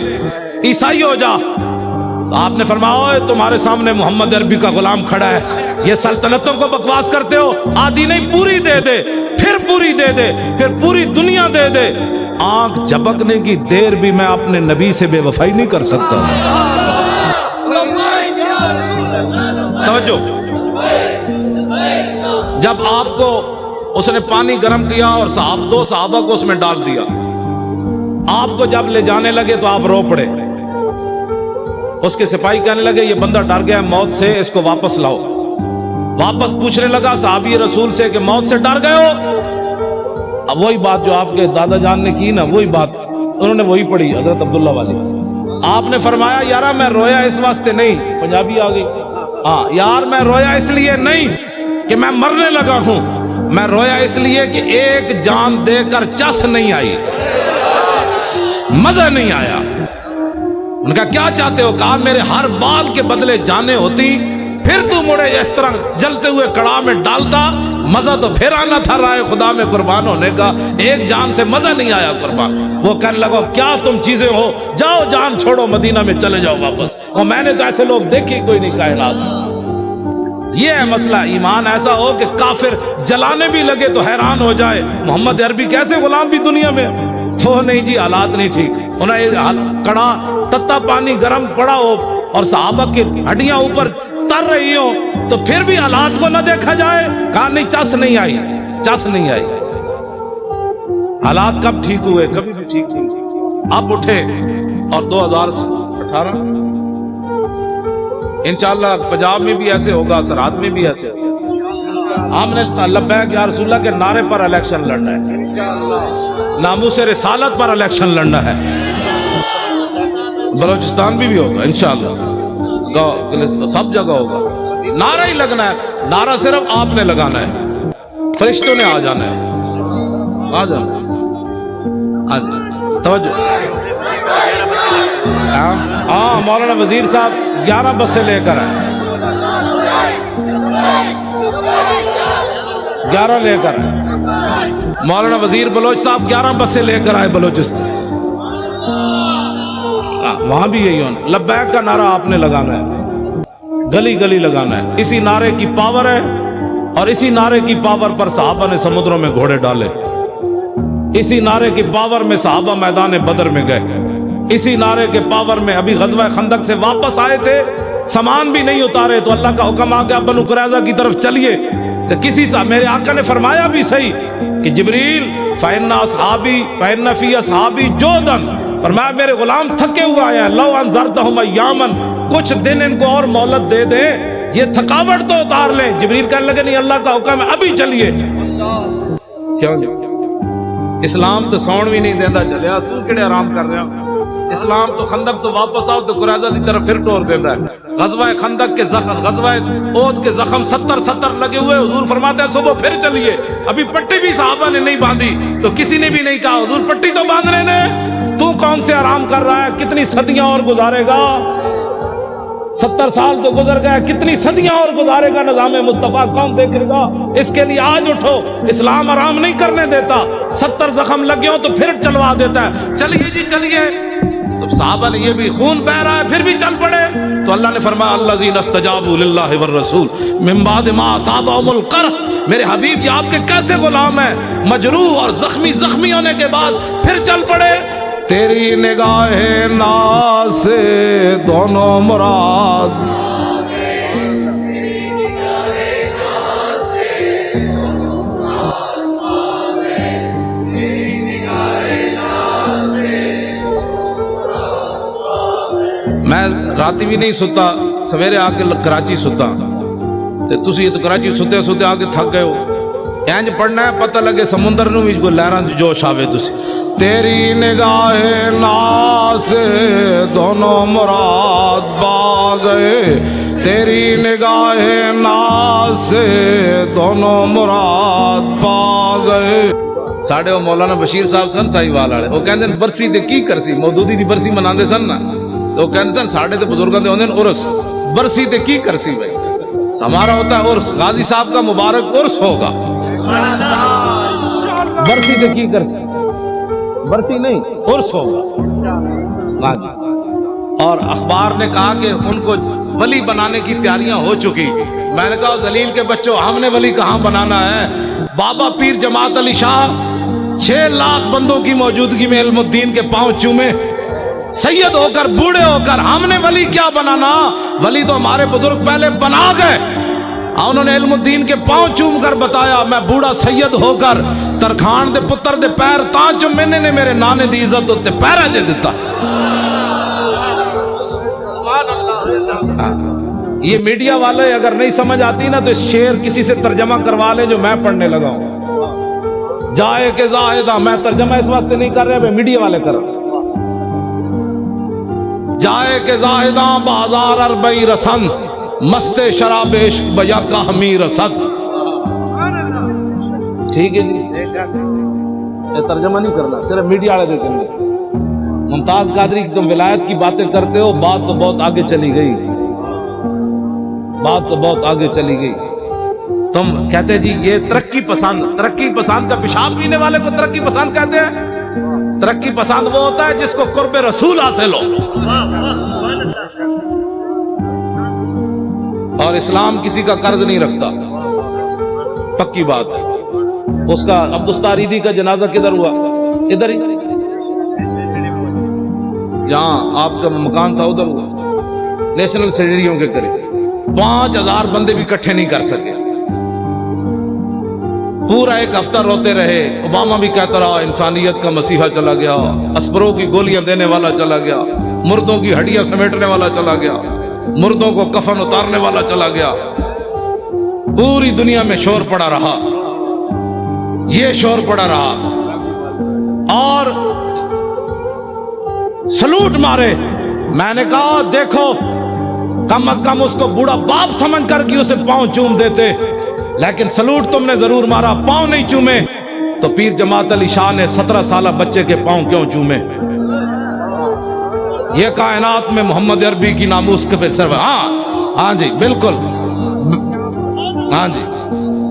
عیسائی ہو جا، تو آپ نے فرمایا تمہارے سامنے محمد عربی کا غلام کھڑا ہے، یہ سلطنتوں کو بکواس کرتے ہو، آدھی نہیں پوری دے دے، پھر پوری دے دے، پھر پوری دنیا دے دے. آنکھ جھپکنے کی دیر بھی میں اپنے نبی سے بے وفائی نہیں کر سکتا. توجہ، جب آپ کو اس نے پانی گرم کیا اور دو صحابہ کو اس میں ڈال دیا، آپ کو جب لے جانے لگے تو آپ رو پڑے. اس کے سپاہی کہنے لگے یہ بندہ ڈر گیا موت سے، اس کو واپس لاؤ. واپس پوچھنے لگا صحابی رسول سے کہ موت سے ڈر گئے ہو؟ اب وہی بات جو آپ کے دادا جان نے کی نا، وہی بات انہوں نے وہی پڑھی حضرت عبداللہ والی. آپ نے فرمایا یارا میں رویا اس واسطے نہیں، پنجابی آ گئی، ہاں یار میں رویا اس لیے نہیں کہ میں مرنے لگا ہوں، میں رویا اس لیے کہ ایک جان دے کر چس نہیں آئی، مزہ نہیں آیا. ان کا کیا چاہتے ہو؟ کہا میرے ہر بال کے بدلے جانیں ہوتی، پھر تو مڑے اس طرح جلتے ہوئے کڑاہ میں ڈالتا، مزہ تو پھر آنا تھا رائے خدا میں قربان ہونے کا، ایک جان سے مزہ نہیں آیا قربان. وہ کہنے لگا کیا تم چیزیں ہو، جاؤ جان چھوڑو مدینہ میں چلے جاؤ واپس. اور میں نے تو ایسے لوگ دیکھے کوئی نہیں کائنات. یہ ہے مسئلہ. ایمان ایسا ہو کہ کافر جلانے بھی لگے تو حیران ہو جائے محمد عربی کیسے غلام بھی دنیا میں. وہ نہیں جی، حالات نہیں ٹھیک. انہیں کڑا تتا پانی گرم پڑا ہو اور صحابہ کی ہڈیاں اوپر تر رہی ہو تو پھر بھی حالات کو نہ دیکھا جائے. کہا نہیں، چس نہیں آئی، چس نہیں آئی. حالات کب ٹھیک ہوئے؟ کبھی بھی ٹھیک نہیں. اب اٹھے اور 2018 انشاءاللہ پنجاب میں بھی ایسے ہوگا، سرحد میں بھی ایسے ہوگا. ہم نے لبیک یا رسول اللہ کے نعرے پر الیکشن لڑنا ہے، ناموس رسالت پر الیکشن لڑنا ہے. بلوچستان بھی ہوگا انشاءاللہ، سب جگہ ہوگا. نعرہ ہی لگنا ہے، نعرہ صرف آپ نے لگانا ہے، فرشتوں نے آ جانا ہے، آ جانا ہے. توجہ، ہاں مولانا وزیر صاحب 11 بسیں لے کر آئے، 11 لے کر آئے. مولانا وزیر بلوچ صاحب 11 بسیں لے کر آئے بلوچستان، وہاں بھی یہی ہونا، لبیک کا نعرہ آپ نے لگانا ہے، گلی گلی لگانا ہے، اسی نعرے کی پاور ہے، اور اسی نعرے کی پاور پر صحابہ نے سمندروں میں گھوڑے ڈالے، اسی نعرے کی پاور میں صحابہ میدان بدر میں گئے، اسی نعرے کے پاور میں ابھی غزوہ خندق سے واپس آئے تھے، سامان بھی نہیں اتارے تو اللہ کا حکم آ گیا بنو قریظہ کی طرف چلیے، تو کسی سے میرے آقا نے فرمایا بھی صحیح کہ جبریل فإن أصحابی فإن فی أصحابی جودن، فرمایا میرے غلام تھکے ہوئے آئے ہیں، لو انذرتہم ایامن، کچھ دن ان کو اور مہلت دے دیں، یہ تھکاوٹ تو اتار لیں۔ جبریل کہنے لگے نہیں، اللہ کا حکم ہے ابھی چلیے۔ کیوں جی اسلام تو سون بھی نہیں دینا چلیا، تو کیڑے آرام کر رہے ہو؟ اسلام تو خندق تو واپس آؤ تو قریظہ کی طرف پھر ٹور دیتا ہے۔ غزوہ خندق کے زخم، غزوہ احد کے زخم 70 لگے ہوئے، حضور فرماتے ہیں صبح پھر چلیے، ابھی پٹی بھی صحابہ نے نہیں باندھی تو کسی نے بھی نہیں کہا حضور پٹی تو باندھنے دیں، تو کون سے آرام کر رہا ہے؟ کتنی صدیاں اور گزارے گا؟ 70 سال تو گزر گئے، کتنی صدیاں اور گزارے گا نظام مصطفیٰ، کون دیکھے گا؟ اس کے لیے آج اٹھو، اسلام آرام نہیں کرنے دیتا، 70 زخم لگے ہو تو پھر چلوا دیتا ہے، چلیے جی چلیے۔ تو صحابہ نے یہ بھی خون بہ رہا ہے پھر بھی چل پڑے، تو اللہ نے فرمایا الذین استجابوا للہ والرسول من بعد ما اصابهم القرح، میرے حبیب یہ آپ کے کیسے غلام ہیں، مجروح اور زخمی ہونے کے بعد پھر چل پڑے۔ تیری نگاہ ناز سے دونوں مراد، میں راتی بھی نہیں ستا، سویرے آ کے کراچی ستا، تسی تو کراچی ستے ستے آ کے تھک گئے ہو، اینج پڑھنا ہے پتہ لگے سمندر نو بھی کوئی لہراں جوش آوے تسی۔ تیری نگاہ ناز سے دونوں مراد پا گئے، تیری نگاہ ناز سے دونوں مراد پا گئے۔ ساڑھے وہ مولانا بشیر صاحب سن سائی والے، وہ کہندے برسی تے کی کرسی، مودودی دی برسی مناندے سن نا، تو کہندے سن ساڑھے تے بزرگاں دے ہوندے عرس، برسی تے کی کرسی بھائی، ہمارا ہوتا ہے عرس، غازی صاحب کا مبارک عرس ہوگا، برسی تے کی کرسی، برسی نہیں عرس ہوگا۔ اور اخبار نے کہا کہ ان کو ولی بنانے کی تیاریاں ہو چکی، میں نے کہا ذلیل کے بچوں ہم نے ولی کہاں بنانا ہے، بابا پیر جماعت علی شاہ 6 لاکھ بندوں کی موجودگی میں علم الدین کے پاؤں چومے، سید ہو کر بوڑھے ہو کر، ہم نے ولی کیا بنانا، ولی تو ہمارے بزرگ پہلے بنا گئے، انہوں نے علم الدین کے پاؤں چوم کر بتایا میں بوڑھا سید ہو کر ترکھان دے پتر دے پیر تاں چومنے نے میرے نانے دی عزت ہوتے پیرا جے دیتا۔ یہ میڈیا والے اگر نہیں سمجھ آتی نا تو اس شعر کسی سے ترجمہ کروا لے جو میں پڑھنے لگا ہوں، جائے کہ زاہدہ، میں ترجمہ اس واسطے نہیں کر رہے، میڈیا والے کر رہے، جائے کہ زاہدہ بازار اربئی رسن، مست شراب عشق بیا کا ہمی رسد۔ ٹھیک ہے جی، یہ ترجمہ نہیں کرنا، صرف میڈیا والے دیکھیں گے۔ ممتاز قادری تم ولایت کی باتیں کرتے ہو، بات تو بہت آگے چلی گئی، بات تو بہت آگے چلی گئی۔ تم کہتے جی یہ ترقی پسند کا پیشاب پینے والے کو ترقی پسند کہتے ہیں؟ ترقی پسند وہ ہوتا ہے جس کو قرب رسول حاصل ہو، اور اسلام کسی کا قرض نہیں رکھتا، پکی بات ہے۔ اس کا عبدالستاریدی کا جنازہ کدھر ہوا؟ ادھر ہی، جہاں آپ کا مکان تھا ادھر ہوا، نیشنل اسٹیڈیم کے قریب۔ 5000 بندے بھی اکٹھے نہیں کر سکے، پورا ایک ہفتہ روتے رہے۔ اوباما بھی کہتا رہا انسانیت کا مسیحا چلا گیا، اسپروں کی گولیاں دینے والا چلا گیا، مردوں کی ہڈیاں سمیٹنے والا چلا گیا، مردوں کو کفن اتارنے والا چلا گیا۔ پوری دنیا میں شور پڑا رہا، یہ شور پڑا رہا، اور سلوٹ مارے۔ میں نے کہا دیکھو کم از کم اس کو بوڑھا باپ سمجھ کر کہ اسے پاؤں چوم دیتے، لیکن سلوٹ تم نے ضرور مارا، پاؤں نہیں چومے۔ تو پیر جماعت علی شاہ نے 17 سالہ بچے کے پاؤں کیوں چومے؟ یہ کائنات میں محمد عربی کی ناموس کے پہ سر، ہاں جی بالکل، ہاں جی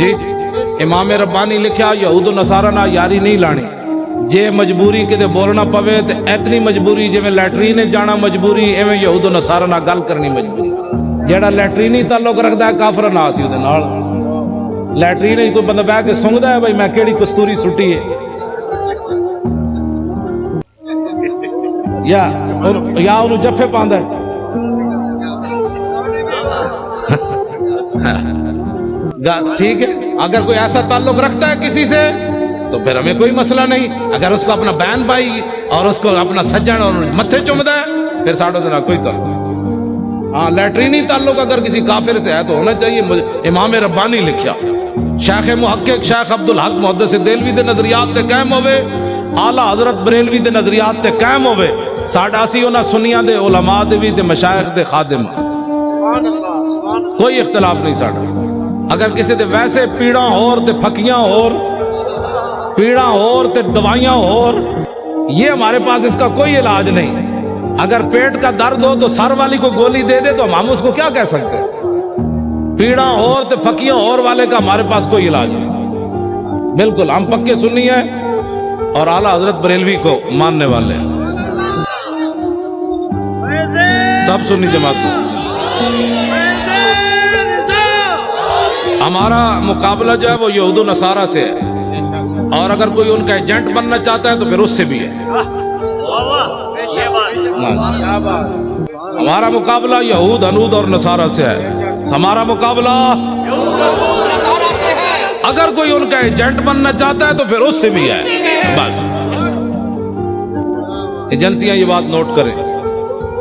جی امام ربانی لکھیا یہود و نصارہ نہ یاری نہیں لانی جے مجبوری کتے بولنا پوے تے اتنی مجبوری جویں لیٹرین جانا مجبوری ایویں یہود و نصارہ نہ گل کرنی مجبوری جیڑا لیٹرینی تعلق رکھدا ہے کافر نہ اسی دے نال لیٹرین کوئی بندہ بیٹھ کے سونگدا ہے بھائی میں کیڑی کستوری سٹی ہے یا انہوں جفے پاندا ہے ٹھیک ہے اگر کوئی ایسا تعلق رکھتا ہے کسی سے تو پھر ہمیں کوئی مسئلہ نہیں اگر اس کو اپنا بہن بھائی اور اس کو اپنا سجن اور متھے چومدا ہے پھر ساڑھوں دن کوئی کر ہاں لیٹرینی تعلق اگر کسی کافر سے ہے تو ہونا چاہیے امام ربانی لکھیا شیخ محقق شیخ عبدالحق محدث دہلوی دے نظریات تے قائم ہوئے اعلیٰ حضرت بریلوی دے نظریات تے قائم ہوئے ساڈا سی انہاں سنیاں دے علماء دے بھی تے مشائخ دے خادم کوئی اختلاف نہیں ساڈا اگر کسی دے ویسے پیڑاں اور تے پھکیاں اور پیڑاں اور تے دوائیاں اور یہ ہمارے پاس اس کا کوئی علاج نہیں اگر پیٹ کا درد ہو تو سر والی کو گولی دے دے تو ہم اس کو کیا کہہ سکتے پیڑاں اور تے پھکیاں اور والے کا ہمارے پاس کوئی علاج نہیں بالکل ہم پکے سنی ہیں اور اعلیٰ حضرت بریلوی کو ماننے والے ہیں سب سنی جماعت ہمارا مقابلہ جو ہے وہ یہود و نصارہ سے ہے اور اگر کوئی ان کا ایجنٹ بننا چاہتا ہے تو پھر اس سے بھی ہے ہمارا مقابلہ یہود ہنود اور نصارہ سے ہے ہمارا مقابلہ اگر کوئی ان کا ایجنٹ بننا چاہتا ہے تو پھر اس سے بھی ہے بس ایجنسیاں یہ بات نوٹ کریں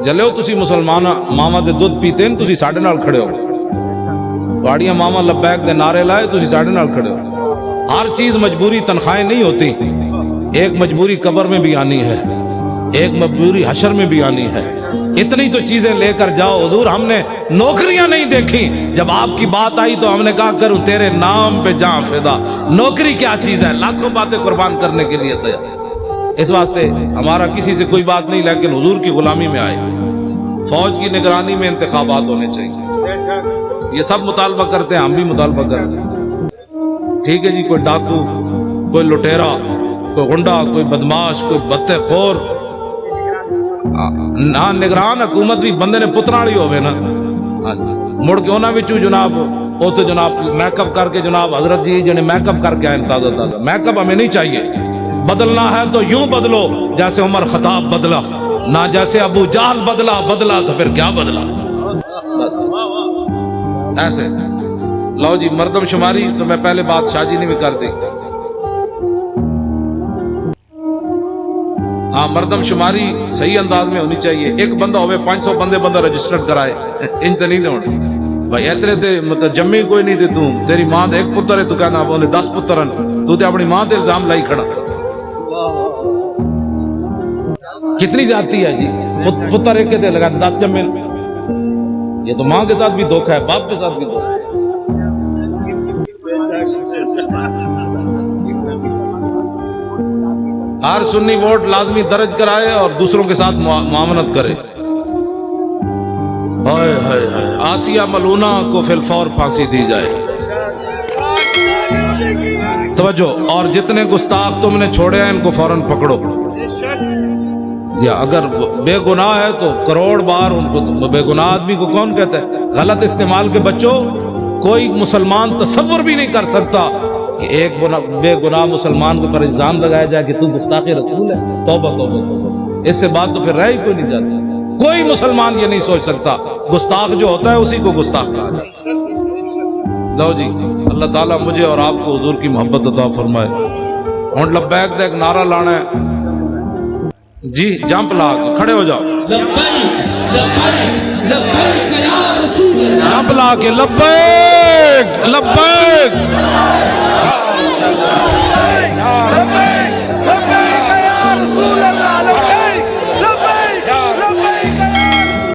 جلے ہو تسی مسلمان ماما دے دودھ پیتے ہیں تسی ساڑھے نال کھڑے ہو واڑیاں ماما لبیک دے نعرے لائے تسی ساڑھے نال کھڑے ہو ہر چیز مجبوری تنخواہیں نہیں ہوتی ایک مجبوری قبر میں بھی آنی ہے ایک مجبوری حشر میں بھی آنی ہے اتنی تو چیزیں لے کر جاؤ حضور ہم نے نوکریاں نہیں دیکھی جب آپ کی بات آئی تو ہم نے کہا کروں تیرے نام پہ جاں فدا نوکری کیا چیز ہے لاکھوں باتیں قربان کرنے کے لیے تیار اس واسطے ہمارا کسی سے کوئی بات نہیں لیکن حضور کی غلامی میں آئے فوج کی نگرانی میں انتخابات ہونے چاہیے یہ سب مطالبہ کرتے ہیں ہم بھی مطالبہ کرتے ہیں ٹھیک ہے جی کوئی ڈاکو کوئی لٹیرا کوئی غنڈا کوئی بدماش کوئی بتے خور نہ نگران حکومت بھی بندے نے پترا والی ہوئے نا مڑ کے انہاں وچوں جناب وہ تو جناب میک اپ کر کے جناب حضرت جی جنہیں میک اپ کر کے آئے تازہ تازہ میک اپ ہمیں نہیں چاہیے بدلنا ہے تو یوں بدلو جیسے عمر خطاب بدلا نہ جیسے ابو جہل بدلا تو پھر کیا بدلا ایسے لو جی مردم شماری تو میں پہلے بات شاہ جی نے بھی کر دی ہاں مردم شماری صحیح انداز میں ہونی چاہیے ایک بندہ ہوئے 500 بندہ رجسٹر کرائے ان تے نہیں ہونے بھائی اتنے تے مطلب جمی کوئی نہیں تے تیری ماں دے ایک پتر ہے تو کہنا بولے 10 پتر ہیں تو تے اپنی ماں تے الزام لائی کھڑا کتنی جاتی ہے جی پتر ایک کے لگا 10 جمے یہ تو ماں کے ساتھ بھی دھوکہ ہے باپ کے ساتھ بھی دھوکہ ہے ہر سنی ووٹ لازمی درج کرائے اور دوسروں کے ساتھ معاملت کرے آسیہ ملونہ کو فی الفور پھانسی دی جائے توجہ اور جتنے گستاخ تم نے چھوڑے ہیں ان کو فوراً پکڑو یا اگر بے گناہ ہے تو کروڑ بار ان کو بے گناہ آدمی کو کون کہتا ہے غلط استعمال کے بچوں کوئی مسلمان تصور بھی نہیں کر سکتا کہ ایک بے گناہ مسلمان کے پر الزام لگایا جائے کہ تو گستاخ رسول ہے توبہ توبہ توبہ اس سے بات تو پھر رہ ہی کوئی نہیں جاتی کوئی مسلمان یہ نہیں سوچ سکتا گستاخ جو ہوتا ہے اسی کو گستاخ کہا جائے لو جی اللہ تعالیٰ مجھے اور آپ کو حضور کی محبت عطا فرمائے ہونٹ لبیک دا ایک نعرہ لانا ہے جی جمپ لا کے کھڑے ہو جاؤ لبیک لبیک لبیک یا رسول اللہ جمپ لا کے لبیک